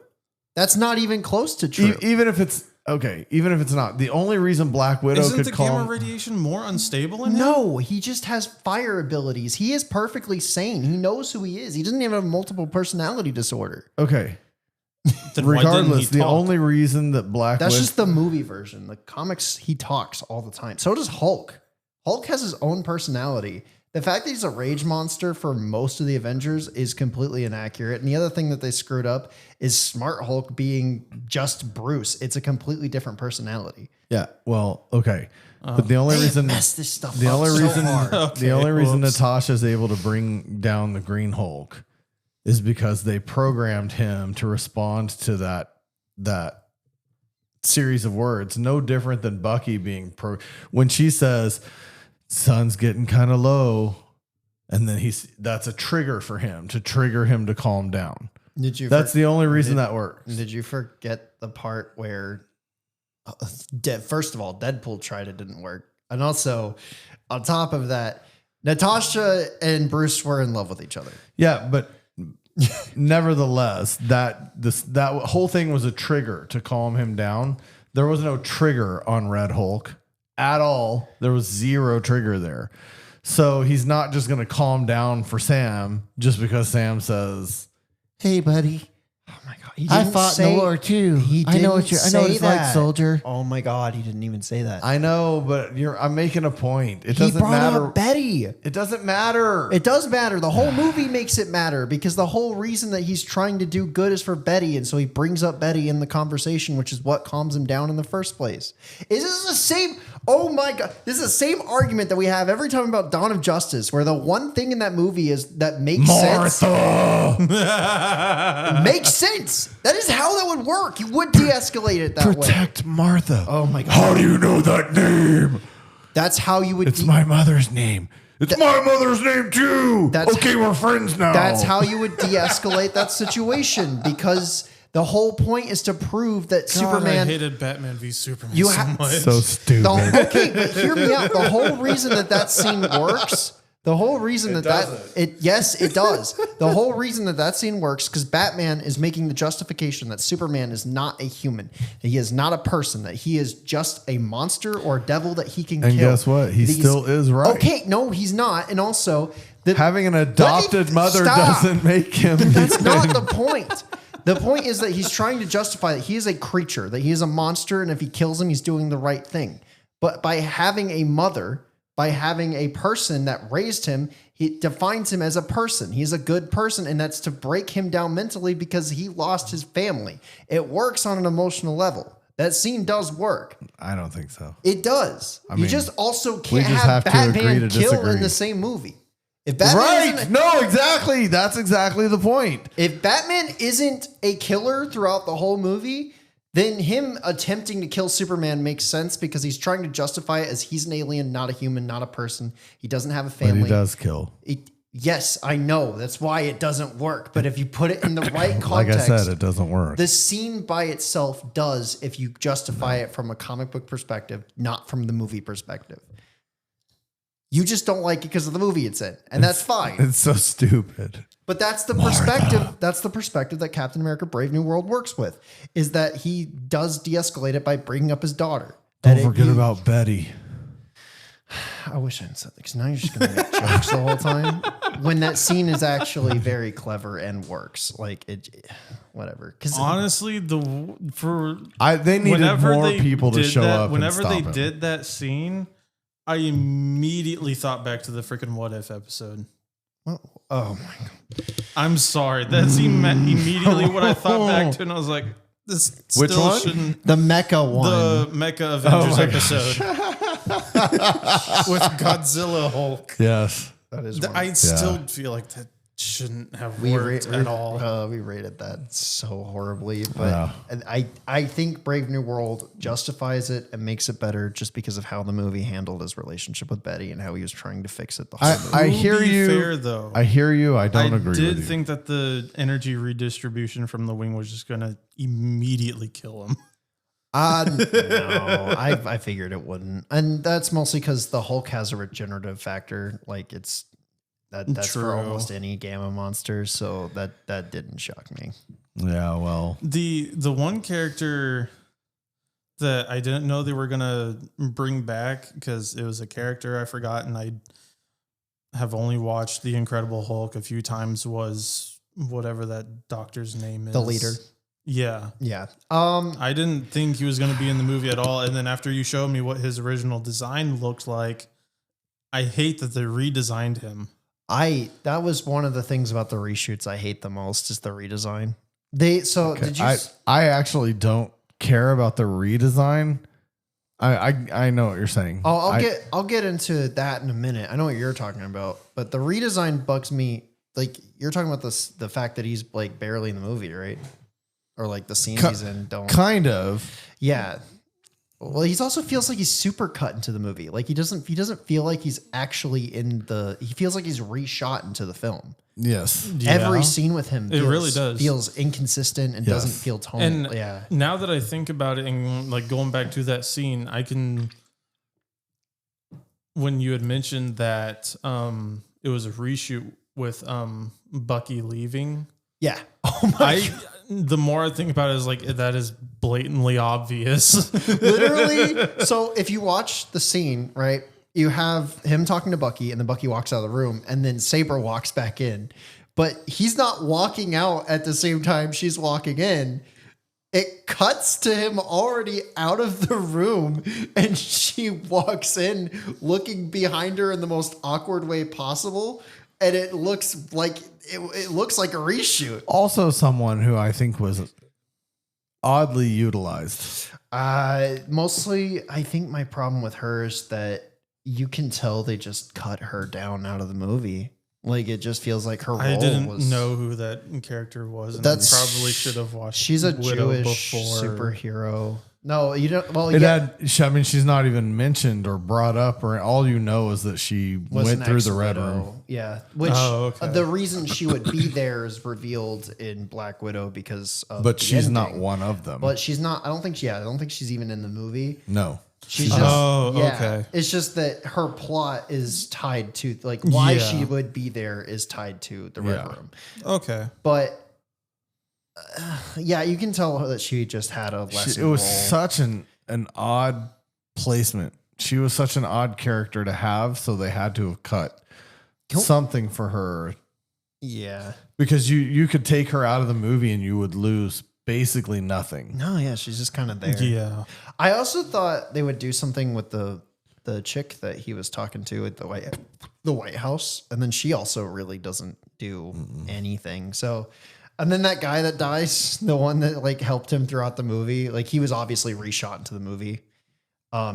That's not even close to true. Even if it's okay, even if it's not, the only reason Black Widow Isn't could the call gamma radiation more unstable in him? No, he just has fire abilities. He is perfectly sane. He knows who he is. He doesn't even have multiple personality disorder. okay. Then why didn't Regardless, he the talk? only reason that Black That's Widow just the movie version. The comics, he talks all the time. So does Hulk. Hulk has his own personality. The fact that he's a rage monster for most of the Avengers is completely inaccurate. And the other thing that they screwed up is Smart Hulk being just Bruce. It's a completely different personality. Yeah, well, okay. But the only They have reason messed this stuff the up only so reason hard. the only reason whoops. Natasha's able to bring down the Green Hulk is because they programmed him to respond to that series of words. No different than Bucky being when she says sun's getting kind of low, and then that's a trigger for him to trigger him to calm down. That's the only reason that works. Did you forget the part where, first of all, Deadpool tried it, didn't work. And also, on top of that, Natasha and Bruce were in love with each other. Yeah, but nevertheless, that whole thing was a trigger to calm him down. There was no trigger on Red Hulk at all. There was zero trigger there. So he's not just going to calm down for Sam just because Sam says, "Hey, buddy, Oh my God. He I didn't fought in the war too. He I know what didn't I know what say it's like, that. soldier." Oh my God. He didn't even say that. I know, but I'm making a point. It He doesn't brought matter. up Betty. It doesn't matter. It does matter. The whole movie makes it matter because the whole reason that he's trying to do good is for Betty. And so he brings up Betty in the conversation, which is what calms him down in the first place. Is this the same? Oh my God. This is the same argument that we have every time about Dawn of Justice, where the one thing in that movie is that makes sense. Makes sense. That is how that would work. You would de-escalate it that way. Protect Martha. Oh my God. How do you know that name? That's how you would. It's my mother's name. It's my mother's name too. That's- Okay, we're friends now. That's how you would de-escalate that situation because the whole point is to prove that God, Superman. I hated Batman v Superman You so ha- much. so stupid. Okay, but hear me out. The whole reason that scene works. The whole reason yes, it does. The whole reason that scene works because Batman is making the justification that Superman is not a human, that he is not a person, that he is just a monster or a devil that he can And kill. guess what? He That he's- still is right. Okay, no, he's not. And also, Having an adopted mother Stop. doesn't make him. That's not the point. The point is that he's trying to justify that he is a creature, that he is a monster, and if he kills him, he's doing the right thing. But by having a mother, by having a person that raised him, he defines him as a person. He's a good person, and that's to break him down mentally because he lost his family. It works on an emotional level. That scene does work. I don't think so. It does. You mean, just also we can't just have have to agree Batman to kill in disagree. the same movie. If Batman Right? isn't- No, exactly. That's exactly the point. If Batman isn't a killer throughout the whole movie, then him attempting to kill Superman makes sense because he's trying to justify it as he's an alien, not a human, not a person. He doesn't have a But family. he does kill. Yes, I know. That's why it doesn't work. But if you put it in the right Like I context, said, it doesn't work. the scene by itself does if you justify it from a comic book perspective, not from the movie perspective. You just don't like it because of the movie it's in, and that's fine. It's so stupid. But that's the perspective. That's the perspective that Captain America: Brave New World works with. Is that he does de-escalate it by bringing up his daughter. Don't forget about Betty. I wish I hadn't said that because now you're just going to make jokes the whole time. When that scene is actually very clever and works, like it, whatever. Because Honestly, They needed whenever more they people to did show that, up. whenever and they stop it. did that scene, I immediately thought back to the freaking What If episode. oh my god, I'm sorry, that scene met immediately what I thought back to, and I was like, "This Which still one? shouldn't." the Mecha one. The Mecha Avengers my episode with Godzilla Hulk. Yes. that is. I still feel like shouldn't have worked at all. We rated that so horribly, but and I think Brave New World justifies it and makes it better just because of how the movie handled his relationship with Betty and how he was trying to fix it the whole movie. I hear you. Fair, though. I hear you. I don't agree with you. I did think that the energy redistribution from the wing was just going to immediately kill him. No, I figured it wouldn't, and that's mostly because the Hulk has a regenerative factor. Like that's True. for almost any gamma monster, so that didn't shock me. Yeah, well, the one character that I didn't know they were gonna bring back because it was a character I forgot, and I have only watched The Incredible Hulk a few times, was whatever that doctor's name is. The leader. Yeah. Yeah. I didn't think he was going to be in the movie at all. And then after you showed me what his original design looked like, I hate that they redesigned him. That was one of the things about the reshoots I hate the most is the redesign. Did you? I actually don't care about the redesign. I know what you're saying. I'll get into that in a minute. I know what you're talking about, but the redesign bugs me. Like you're talking about the fact that he's like barely in the movie, right? Or like the scenes he's in don't kind of. Yeah. Well, he also feels like he's super cut into the movie. Like he doesn't feel like he's actually he feels like he's reshot into the film. Yes. Yeah. Every scene with him really does. Feels inconsistent and doesn't feel tonal. And now that I think about it and like going back to that scene, when you had mentioned that it was a reshoot with Bucky leaving. Yeah. Oh my God. The more I think about it, is like that is blatantly obvious. Literally. So if you watch the scene, right, you have him talking to Bucky, and then Bucky walks out of the room, and then Saber walks back in, but he's not walking out at the same time she's walking in. It cuts to him already out of the room, and she walks in looking behind her in the most awkward way possible. And it looks like it looks like a reshoot. Also, someone who I think was oddly utilized. Mostly, I think my problem with her is that you can tell they just cut her down out of the movie. Like it just feels like her role I didn't know who that character was, and I probably should have watched. She's a Widow Jewish superhero. No, you don't. Well, I mean, she's not even mentioned or brought up, or all you know is that she went through the Red Room. Yeah, which the reason she would be there is revealed in Black Widow because of but she's ending. not one of them. But she's not. I don't think she's even in the movie. No. She's just, okay. It's just that her plot is tied to why she would be there is tied to the Red Room. Okay, but you can tell that she just had a lesson. It was such an odd placement. She was such an odd character to have, so they had to have cut something for her. Yeah, because you could take her out of the movie and you would lose basically nothing. No, yeah, she's just kind of there. Yeah. I also thought they would do something with the chick that he was talking to at the White House, and then she also really doesn't do anything. So, and then that guy that dies, the one that helped him throughout the movie, he was obviously reshot into the movie.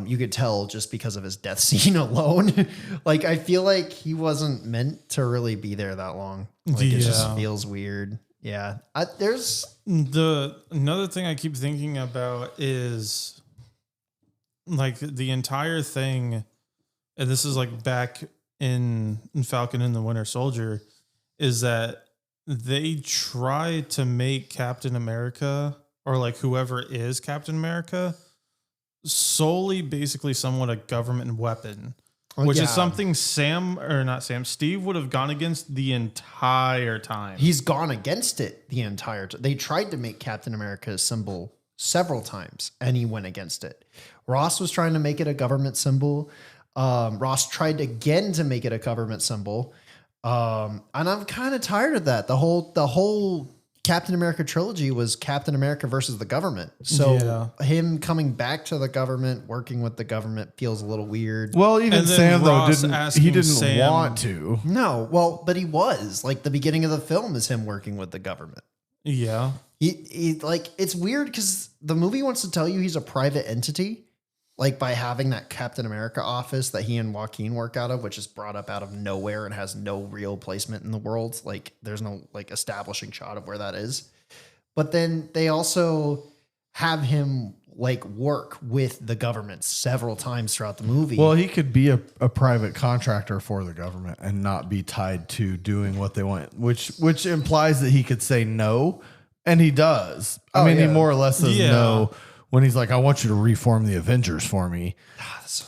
You could tell just because of his death scene alone. I feel like he wasn't meant to really be there that long. It just feels weird. Yeah. There's another thing I keep thinking about is the entire thing, and this is back in Falcon and the Winter Soldier, is that they try to make Captain America or whoever is Captain America solely basically somewhat a government weapon. Which is something Steve would have gone against the entire time. He's gone against it the entire time. They tried to make Captain America a symbol several times, and he went against it. Ross was trying to make it a government symbol. Ross tried again to make it a government symbol. And I'm kind of tired of that. The whole Captain America trilogy was Captain America versus the government. So him coming back to the government, working with the government feels a little weird. Well, even Sam though didn't want to. No, well, but he was. The beginning of the film is him working with the government. Yeah. He it's weird because the movie wants to tell you he's a private entity, like by having that Captain America office that he and Joaquin work out of, which is brought up out of nowhere and has no real placement in the world. Like there's no like establishing shot of where that is. But then they also have him like work with the government several times throughout the movie. Well, he could be a private contractor for the government and not be tied to doing what they want, which implies that he could say no, and he does. I mean, he more or less says no when he's like, "I want you to reform the Avengers for me."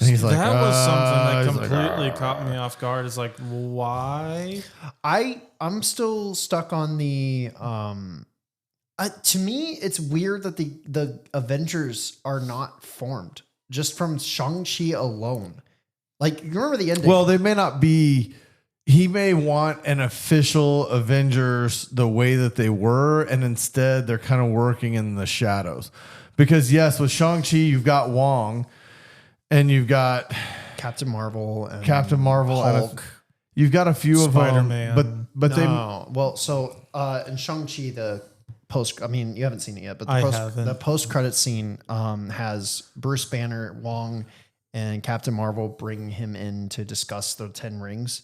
And he's like, that was something that completely caught me off guard. Is like, why? I'm still stuck on the to me, it's weird that the Avengers are not formed just from Shang-Chi alone. Like, you remember the ending? Well, they may not be. He may want an official Avengers the way that they were, and instead they're kind of working in the shadows. Because yes, with Shang-Chi, you've got Wong, and you've got Captain Marvel, and Hulk. You've got a few of Spider-Man. them, but in Shang-Chi, the post, I mean, you haven't seen it yet, but I haven't. the post-credit scene has Bruce Banner, Wong, and Captain Marvel bring him in to discuss the 10 rings.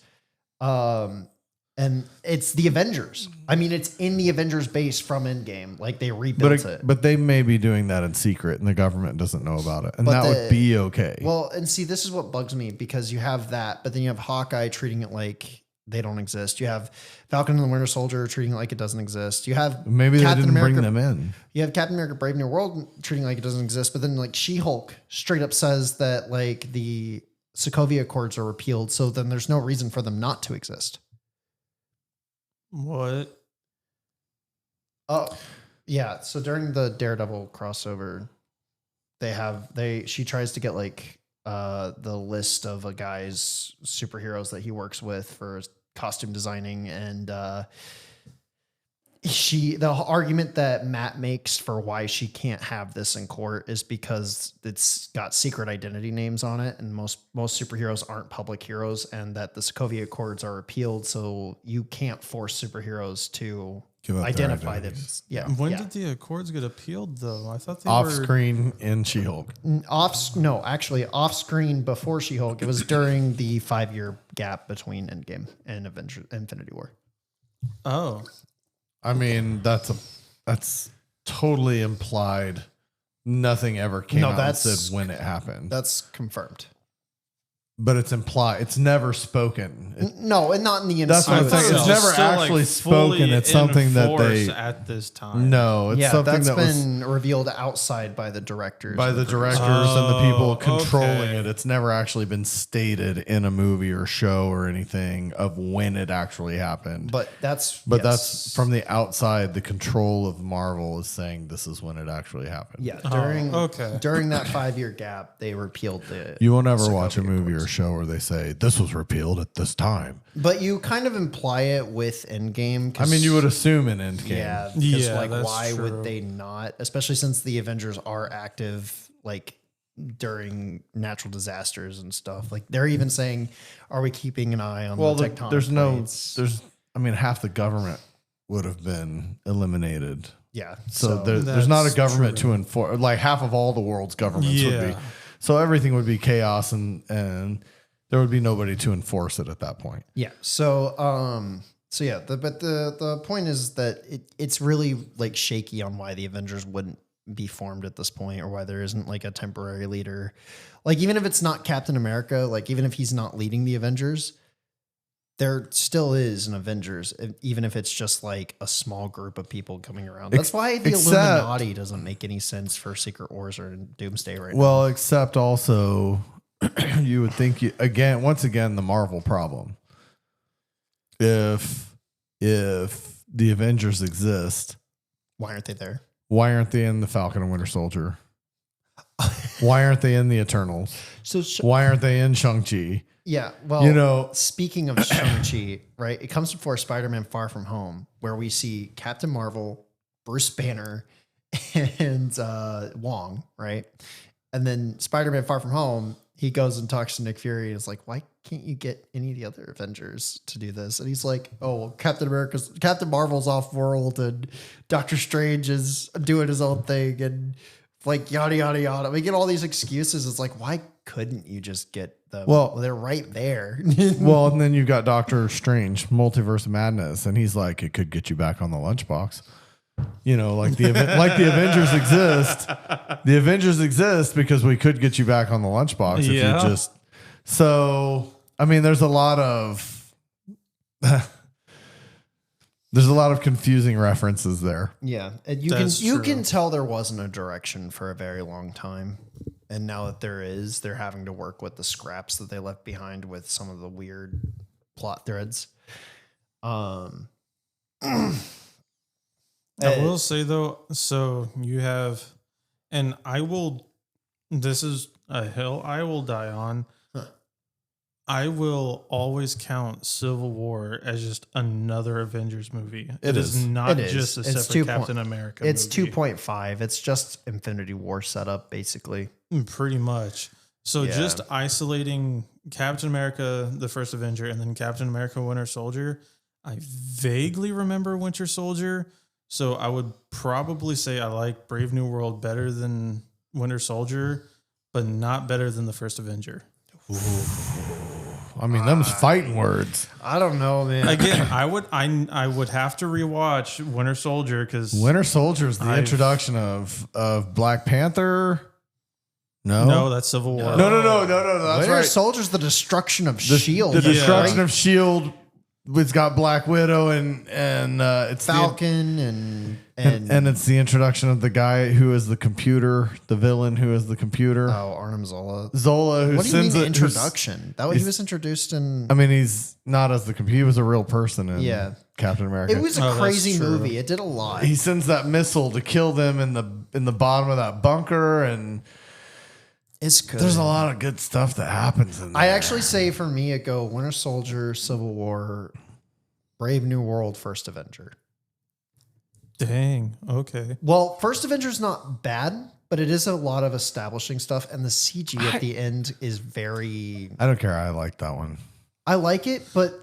And it's the Avengers. I mean, it's in the Avengers base from Endgame. Like, they rebuilt it. But they may be doing that in secret, and the government does't know about it, and would be okay. Well, and see, this is what bugs me, because you have that, but then you have Hawkeye treating it like they don't exist. You have Falcon and the Winter Soldier treating it like it doesn't exist. You have Maybe they didn't bring them in. You have Captain America: Brave New World treating it like it doesn't exist, but then like She-Hulk straight up says that like the Sokovia Accords are repealed, so then there's no reason for them not to exist. What? Oh, yeah. So during the Daredevil crossover, she tries to get like the list of a guy's superheroes that he works with for costume designing, and the argument that Matt makes for why she can't have this in court is because it's got secret identity names on it, and most superheroes aren't public heroes, and that the Sokovia Accords are repealed, so you can't force superheroes to identify them. Yeah. When did the Accords get appealed, though? I thought they Off were screen in She-Hulk. Off screen before She-Hulk. It was during the 5-year gap between Endgame and Infinity War. Oh. I mean, that's totally implied. Nothing ever came out and said when it happened. That's confirmed. But it's implied. It's never spoken. No, and not in the That's what I'm saying. It's never actually spoken. It's something that they at this time. No, it's something that's that been revealed outside by the directors. By the directors and the people controlling it. It's never actually been stated in a movie or show or anything of when it actually happened. But that's from the outside. The control of Marvel is saying this is when it actually happened. Yeah, during that 5-year gap, they repealed the. You won't ever watch a movie or show where they say this was repealed at this time. But you kind of imply it with Endgame. I mean, you would assume in Endgame. Yeah, because why true. would they not? Especially since the Avengers are active, like during natural disasters and stuff. Like they're even saying, "Are we keeping an eye on the tectonic plates?" Half the government would have been eliminated. Yeah, so there's not a government to enforce. Like half of all the world's governments would be. So everything would be chaos, and there would be nobody to enforce it at that point. Yeah. So the point is that it's really like shaky on why the Avengers wouldn't be formed at this point, or why there isn't like a temporary leader. Like even if it's not Captain America, like even if he's not leading the Avengers, there still is an Avengers, even if it's just like a small group of people coming around. That's why the Illuminati doesn't make any sense for Secret Wars or Doomsday right now. Well, except also you would think once again, the Marvel problem. If the Avengers exist, why aren't they there? Why aren't they in the Falcon and Winter Soldier? Why aren't they in the Eternals? Why aren't they in Shang-Chi? Yeah, well, speaking of Shang-Chi, right? It comes before Spider-Man Far From Home, where we see Captain Marvel, Bruce Banner, and Wong, right? And then Spider-Man Far From Home, he goes and talks to Nick Fury and is like, why can't you get any of the other Avengers to do this? And he's like, oh, Captain Marvel's off world, and Doctor Strange is doing his own thing, and like yada yada yada. We get all these excuses. It's like, why couldn't you just get them? Well, they're right there. Well, and then you've got Doctor Strange, Multiverse of Madness, and he's like, it could get you back on the lunchbox. You know, like the Avengers exist. The Avengers exist because we could get you back on the lunchbox if you just. So, I mean, there's a lot of confusing references there. Yeah, and you can tell there wasn't a direction for a very long time, and now that there is, they're having to work with the scraps that they left behind with some of the weird plot threads. I will say though, so you have, and this is a hill I will die on. I will always count Civil War as just another Avengers movie. It is not just a separate Captain America movie. It's 2.5. It's just Infinity War setup, basically. Pretty much. So just isolating Captain America, the first Avenger, and then Captain America Winter Soldier. I vaguely remember Winter Soldier. So I would probably say I like Brave New World better than Winter Soldier, but not better than the first Avenger. Ooh. I mean, them's fighting words. I don't know, man. Again, I would have to rewatch Winter Soldier because Winter Soldier is the introduction of Black Panther. No, that's Civil War. No. That's Winter right. Soldier's the destruction of The Shield. destruction of Shield. It's got Black Widow and it's Falcon and it's the introduction of the guy who is the computer, the villain who is the computer. Arnim Zola. Who What do you mean sends introduction? That way he was introduced in. I mean, he's not as the computer. He was a real person in Captain America. It was a crazy movie. It did a lot. He sends that missile to kill them in the bottom of that bunker, and it's good. There's a lot of good stuff that happens in there. I actually say for me, it go Winter Soldier, Civil War, Brave New World, First Avenger. Dang. Okay. Well, First Avenger's not bad, but it is a lot of establishing stuff, and the CG at the end is very. I don't care. I like that one. I like it, but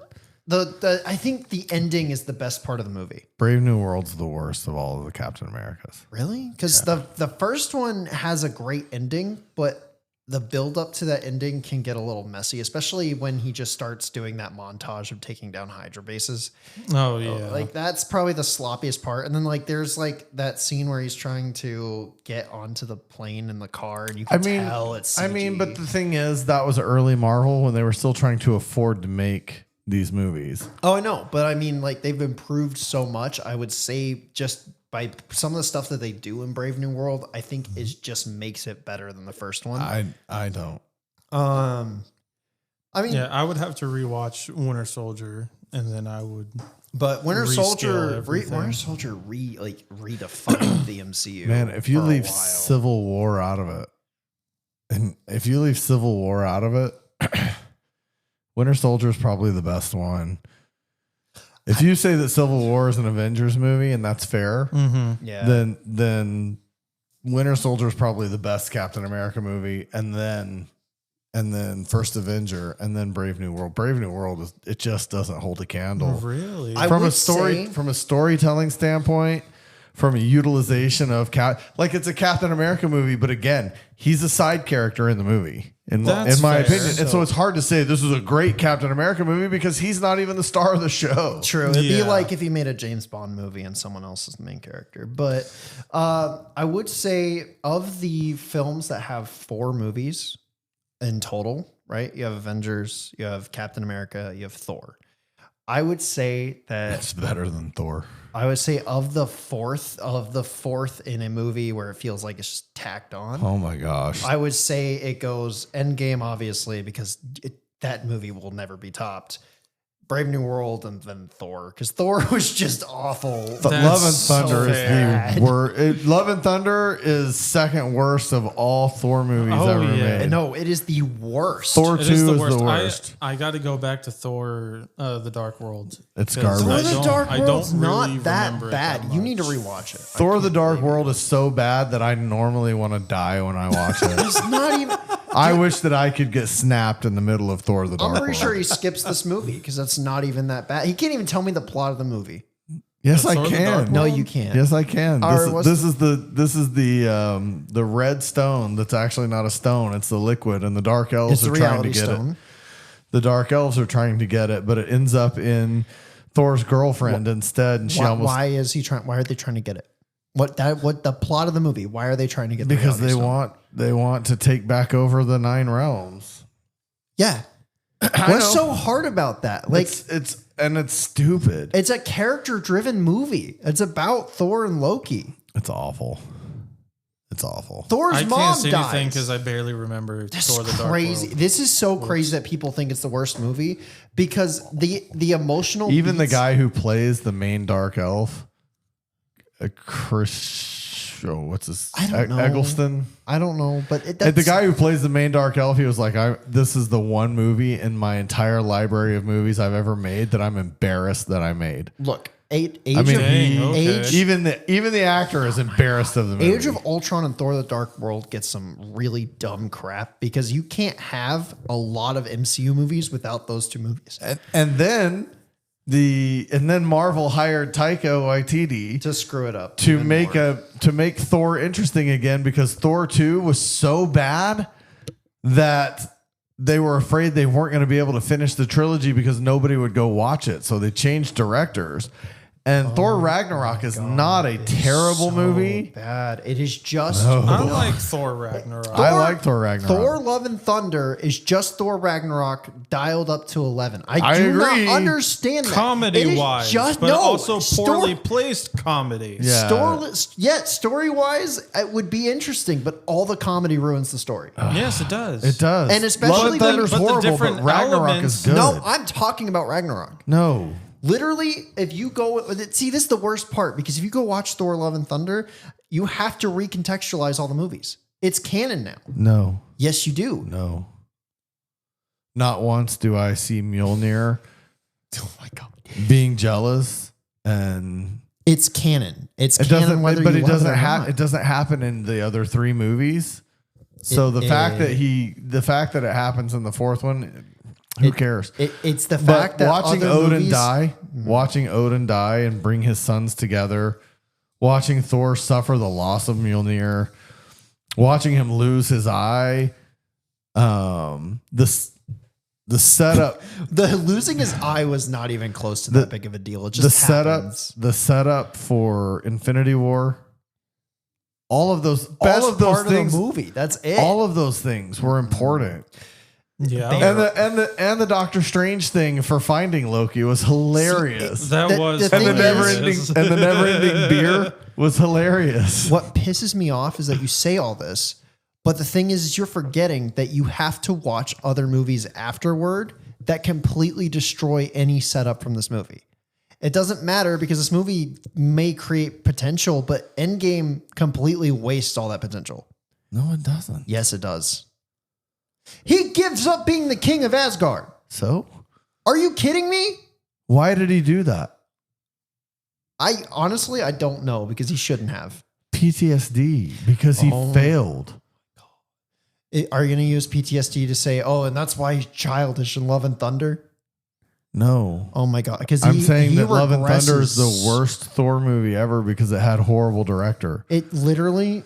I think the ending is the best part of the movie. Brave New World's the worst of all of the Captain Americas. Really? Because the first one has a great ending, but the build up to that ending can get a little messy, especially when he just starts doing that montage of taking down Hydra bases. Oh yeah. Like that's probably the sloppiest part. And then like there's like that scene where he's trying to get onto the plane in the car and you can tell it's CG. But the thing is, that was early Marvel when they were still trying to afford to make these movies. Oh, I know. But I mean, like they've improved so much. I would say just by some of the stuff that they do in Brave New World, I think it just makes it better than the first one. I don't. I mean, yeah, I would have to rewatch Winter Soldier, and then I would. But Winter Soldier redefined the MCU. Man, if you for a leave while. Civil War out of it, Winter Soldier is probably the best one. If you say that Civil War is an Avengers movie, and that's fair, yeah, then Winter Soldier is probably the best Captain America movie, and then First Avenger, and then Brave New World. Brave New World it just doesn't hold a candle. Really? From a storytelling standpoint, from a utilization of it's a Captain America movie, but again, he's a side character in the movie. In my opinion. And so it's hard to say this is a great Captain America movie because he's not even the star of the show. True. It'd be like if you made a James Bond movie and someone else is the main character. But I would say of the films that have 4 movies in total, right? You have Avengers, you have Captain America, you have Thor. I would say that it's better than Thor. I would say of the fourth in a movie where it feels like it's just tacked on. Oh my gosh. I would say it goes Endgame, obviously, because that movie will never be topped. Brave New World and then Thor, because Thor was just awful. Love and Thunder is the worst. Love and Thunder is second worst of all Thor movies ever made. No, it is the worst. Thor 2 is the worst. I got to go back to Thor: The Dark World. It's garbage. Thor: The Dark World's not really that bad. You need to rewatch it. Thor: The Dark World is so bad that I normally want to die when I watch it. It's not even. I wish that I could get snapped in the middle of Thor: The Dark World. I'm pretty sure he skips this movie because that's not even that bad. He can't even tell me the plot of the movie. Yes, I Thor: The Dark can. No, World? you can't. Yes, I can. All right, what's- This is the red stone that's actually not a stone. It's the liquid, and the dark elves It's the are trying to reality get stone. it. The dark elves are trying to get it, but it ends up in Thor's girlfriend instead, and she almost Why is he trying? Why are they trying to get it? What the plot of the movie? Why are they trying to get? because the reality they stone? want to take back over the 9 realms. Yeah. What's so hard about that? Like it's stupid. it's a character-driven movie. It's about Thor and Loki. It's awful. It's awful. Thor's I mom can't say dies. anything because I barely remember That's Thor: The Dark crazy. World. This is so crazy that people think it's the worst movie because the emotional Even the beats- guy who plays the main dark elf, what's his? I don't know. Eggleston. I don't know, but The guy who plays the main dark elf, he was like, "This is the one movie in my entire library of movies I've ever made that I'm embarrassed that I made." look. Dang, okay. even the actor is embarrassed of the movie. Age of Ultron and Thor: The Dark World get some really dumb crap because you can't have a lot of MCU movies without those two movies and then Marvel hired Taika Waititi to screw it up to even make more. to make Thor interesting again because Thor 2 was so bad that they were afraid they weren't going to be able to finish the trilogy because nobody would go watch it. So they changed directors. And Thor Ragnarok is not a terrible So movie. bad. It is just I like Thor Ragnarok. I like Thor Ragnarok. Thor: Love and Thunder is just Thor Ragnarok dialed up to 11. I do agree. not understand that. It Comedy is wise, just but no, also poorly placed comedy. Yeah. Story wise, it would be interesting, but all the comedy ruins the story. Yes, it does. It does. And especially Love and Thunder's but the horrible, different but Ragnarok elements- is good. No, I'm talking about Ragnarok. No. Literally, if you go see, this is the worst part because if you go watch Thor: Love and Thunder, you have to recontextualize all the movies. It's canon now. No. Yes, you do. No. Not once do I see Mjolnir Oh my god, being jealous, and it's canon. It's it canon. doesn't. Whether But you it love doesn't or happen. not. It doesn't happen in the other 3 movies. So the fact that it happens in the 4th one, who cares? It's the But fact that watching other Odin movies, watching Odin die and bring his sons together, watching Thor suffer the loss of Mjolnir, watching him lose his eye, the setup, the losing his eye was not even close to that big of a deal. It just happens. the setup for Infinity War, all of those Best part things, of the movie. That's it. all of those things were important. Yeah, And the Doctor Strange thing for finding Loki was hilarious. that the- was the and the thing hilarious. never ending beer was hilarious. What pisses me off is that you say all this, but the thing is you're forgetting that you have to watch other movies afterward that completely destroy any setup from this movie. It doesn't matter because this movie may create potential, but Endgame completely wastes all that potential. No, it doesn't. Yes, it does. He gives up being the king of Asgard. So Are you kidding me? why did he do that? I honestly, I don't know because he shouldn't have. PTSD because he Oh. failed. Are you going to use PTSD to say, oh, and that's why he's childish in Love and Thunder? No. Oh my God. Because I'm saying that Love and Thunder is the worst Thor movie ever because it had horrible director. It literally,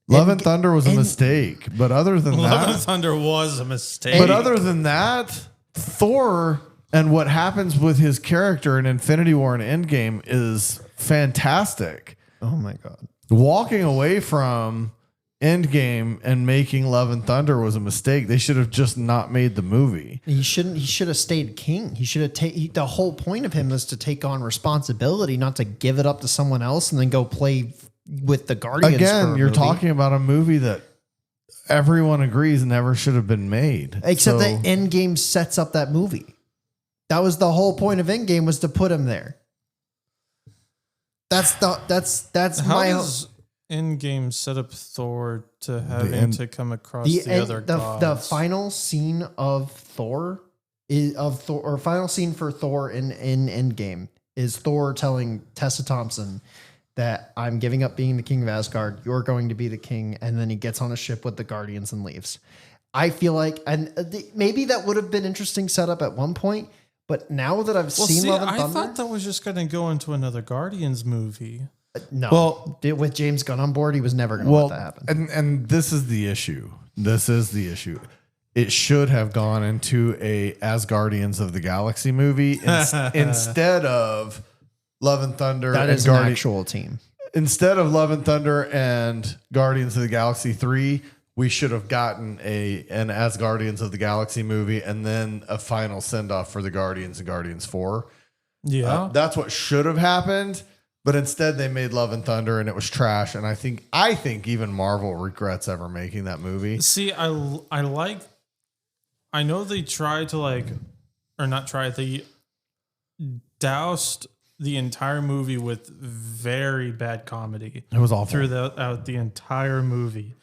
Love and Thunder was a mistake, but other than Love and that, Thunder was a mistake. but other than that, Thor and what happens with his character in Infinity War and Endgame is fantastic. Oh my God. Walking away from Endgame and making Love and Thunder was a mistake. They should have just not made the movie. He should have stayed king. He should have the whole point of him is to take on responsibility, not to give it up to someone else and then go play with the Guardians. for Again, a you're movie. talking about a movie that everyone agrees never should have been made. Except So- that Endgame sets up that movie. That was the whole point of Endgame was to put him there. That's How my does Endgame set up Thor to having end- to come across the other gods? the final scene of Thor or final scene for Thor in Endgame is Thor telling Tessa Thompson that I'm giving up being the king of Asgard. You're going to be the king, and then he gets on a ship with the Guardians and leaves. I feel like, and maybe that would have been interesting setup at one point, But now that I've Well, seen see, Love and I Thunder, thought that was just going to go into another Guardians movie. no. Well- With James Gunn on board, he was never going to let that happen. and this is the issue. It should have gone into a Asgardians of the Galaxy movie instead of Love and Thunder. That and is an actual team. Instead of Love and Thunder and Guardians of the Galaxy 3, we should have gotten an Asgardians of the Galaxy movie and then a final send off for the Guardians and Guardians 4. Yeah. That's what should have happened. But instead, they made Love and Thunder, and it was trash. And I think even Marvel regrets ever making that movie. See, I know they tried to they doused the entire movie with very bad comedy. It was awful. Throughout the entire movie.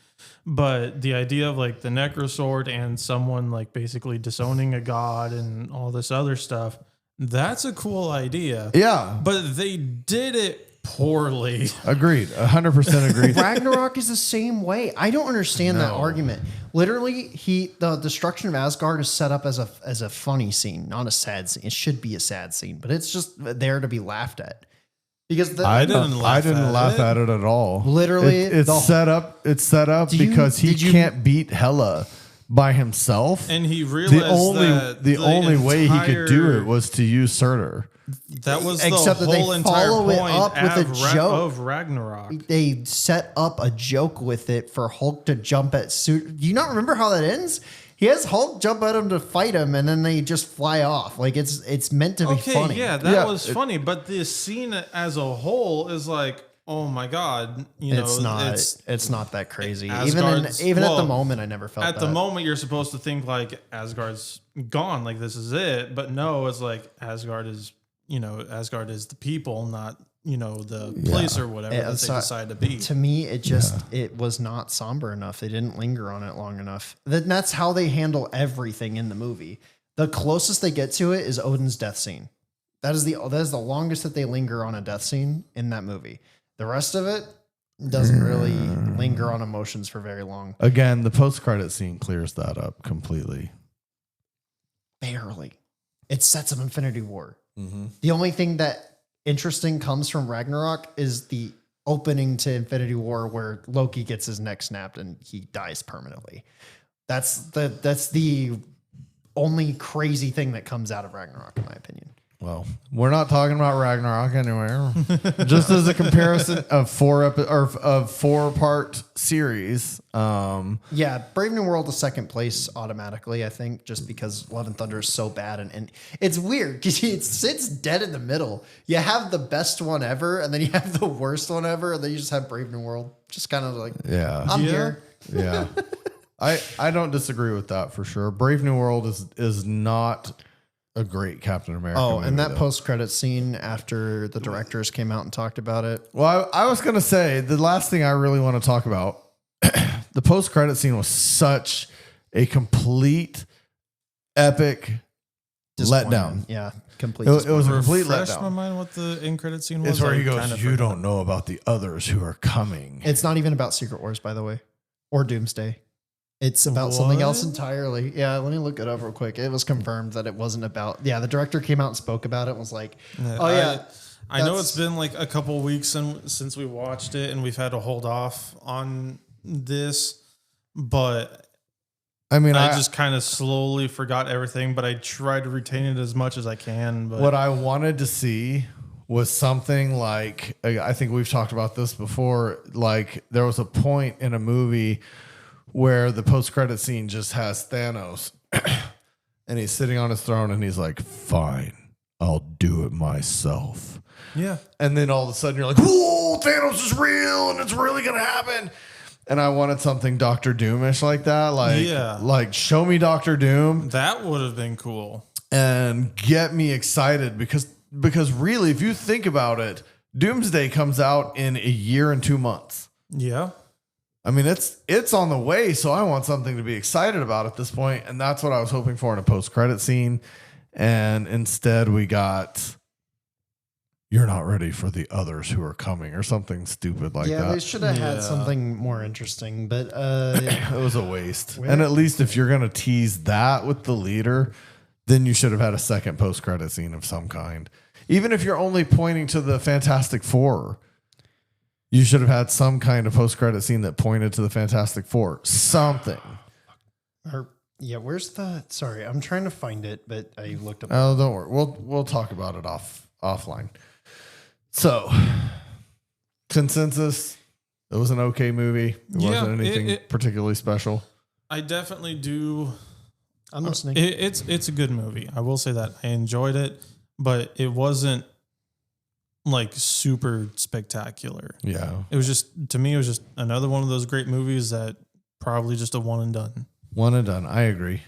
But the idea of like the Necrosword and someone like basically disowning a god and all this other stuff, that's a cool idea. Yeah, But they did it poorly. agreed. 100% agreed. Ragnarok is the same way. I don't understand that argument. Literally, the destruction of Asgard is set up as a funny scene, not a sad scene. It should be a sad scene, but it's just there to be laughed at. Because I didn't laugh at it at all. Literally, it's set up. It's set up because he can't beat Hela by himself. And he realized the only way he could do it was to use Surtur. That was Except the that they whole entire follow it point up with a joke. of Ragnarok. They set up a joke with it for Hulk to jump at suit. Do you not remember how that ends? He has Hulk jump at him to fight him, and then they just fly off. Like it's meant to be funny. Yeah, that was funny. But the scene as a whole is like, oh my god, It's not that crazy. Asgard's- Even at the well, moment, I never felt At that. the moment, you're supposed to think like Asgard's gone, like this is it. But no, it's like Asgard is the people, not the place or whatever that they decide to be. To me, it was not somber enough. They didn't linger on it long enough. That's how they handle everything in the movie. The closest they get to it is Odin's death scene. That is the longest that they linger on a death scene in that movie. The rest of it doesn't really linger on emotions for very long. Again, the post-credit scene clears that up completely. Barely. It sets up Infinity War. Mm-hmm. The only thing that interesting comes from Ragnarok is the opening to Infinity War where Loki gets his neck snapped and he dies permanently. That's the only crazy thing that comes out of Ragnarok, in my opinion. Well, we're not talking about Ragnarok anywhere. Just as a comparison of 4-part series. Yeah, Brave New World is second place automatically, I think, just because Love and Thunder is so bad. And it's weird because it sits dead in the middle. You have the best one ever, and then you have the worst one ever, and then you just have Brave New World. Just kind of like, I'm here. Yeah. I don't disagree with that for sure. Brave New World is not a great Captain America movie, and that though. post-credit scene after the directors came out and talked about it. Well, I was going to say the last thing I really want to talk about, the post-credit scene was such a complete, epic letdown. Yeah, complete. It was a complete Refresh my letdown. mind what the end credit scene was. It's where he I goes, kinda "You forgot." don't know about the others who are coming." It's not even about Secret Wars, by the way, or Doomsday. It's about something else What? entirely. Yeah, let me look it up real quick. It was confirmed that it wasn't about. Yeah, the director came out and spoke about it. And was like, "Oh yeah." I know That's- it's been like a couple weeks since we watched it, and we've had to hold off on this, but I mean, I just kind of slowly forgot everything, but I tried to retain it as much as I can. But what I wanted to see was something like, I think we've talked about this before. Like there was a point in a movie where the post-credit scene just has Thanos and he's sitting on his throne and he's like, "Fine, I'll do it myself." yeah, And then all of a sudden you're like, "Whoa, Thanos is real and it's really going to happen." And I wanted something Doctor Doomish like that. Like show me Doctor Doom that would have been cool. and get me excited because really, if you think about it, Doomsday comes out in a year and 2 months. Yeah. I mean, it's on the way, so I want something to be excited about at this point, and that's what I was hoping for in a post-credit scene. And instead, we got, "You're not ready for the others who are coming," or something stupid like yeah, that. they should have Yeah. had something more interesting, but It was a waste. And at least if you're gonna tease that with the leader, then you should have had a second post-credit scene of some kind. Even if you're only pointing to the Fantastic Four, you should have had some kind of post-credit scene that pointed to the Fantastic Four. Something. Where's the? Sorry, I'm trying to find it, but I looked up. Oh, don't worry. We'll talk about it offline. So, consensus. It was an okay movie. It wasn't anything particularly special. I definitely do. I'm listening. It's a good movie. I will say that I enjoyed it, but it wasn't like super spectacular. Yeah. It was just, to me, it was just another one of those great movies that probably just a one and done. One and done. I agree.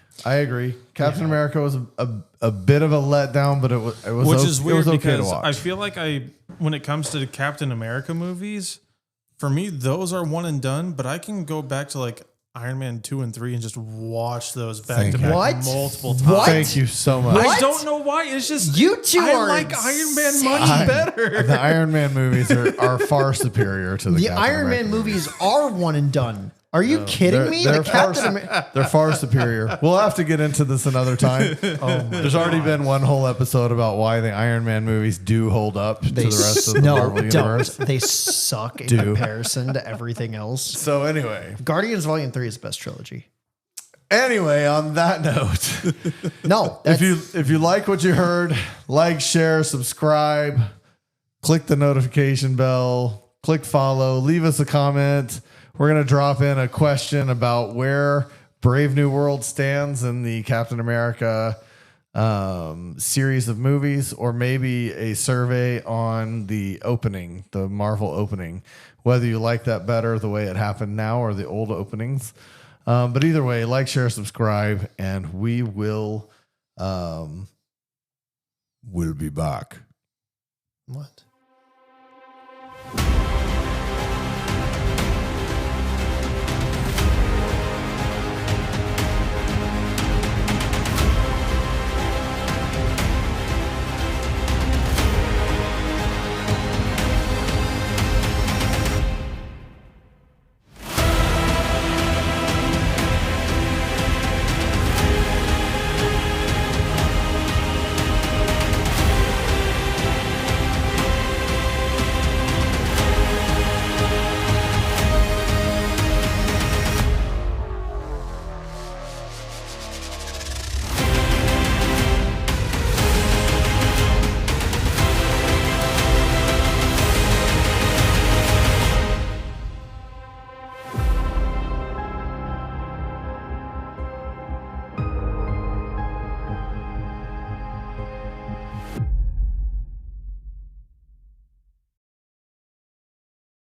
Captain America was a bit of a letdown, but it was which is weird, it was okay because to watch. I feel like when it comes to the Captain America movies, for me those are one and done. But I can go back to like Iron Man 2 and 3 and just watch those back to back multiple times. What? Thank you so much. I don't know why. It's just You two I are like Iron Man insane. much better. The Iron Man movies are far superior to the The Captain Iron America Man movies are one and done. Are you kidding me? They're The they're far superior. We'll have to get into this another time. There's already been one whole episode about why the Iron Man movies do hold up to the rest of the Marvel universe. They suck in comparison to everything else. So anyway, Guardians Volume 3 is the best trilogy. Anyway, on that note, No, if you like what you heard, like, share, subscribe, click the notification bell, click follow, leave us a comment. We're going to drop in a question about where Brave New World stands in the Captain America series of movies, or maybe a survey on the opening, the Marvel opening, whether you like that better the way it happened now or the old openings. But either way, like, share, subscribe, and we will we'll be back. what?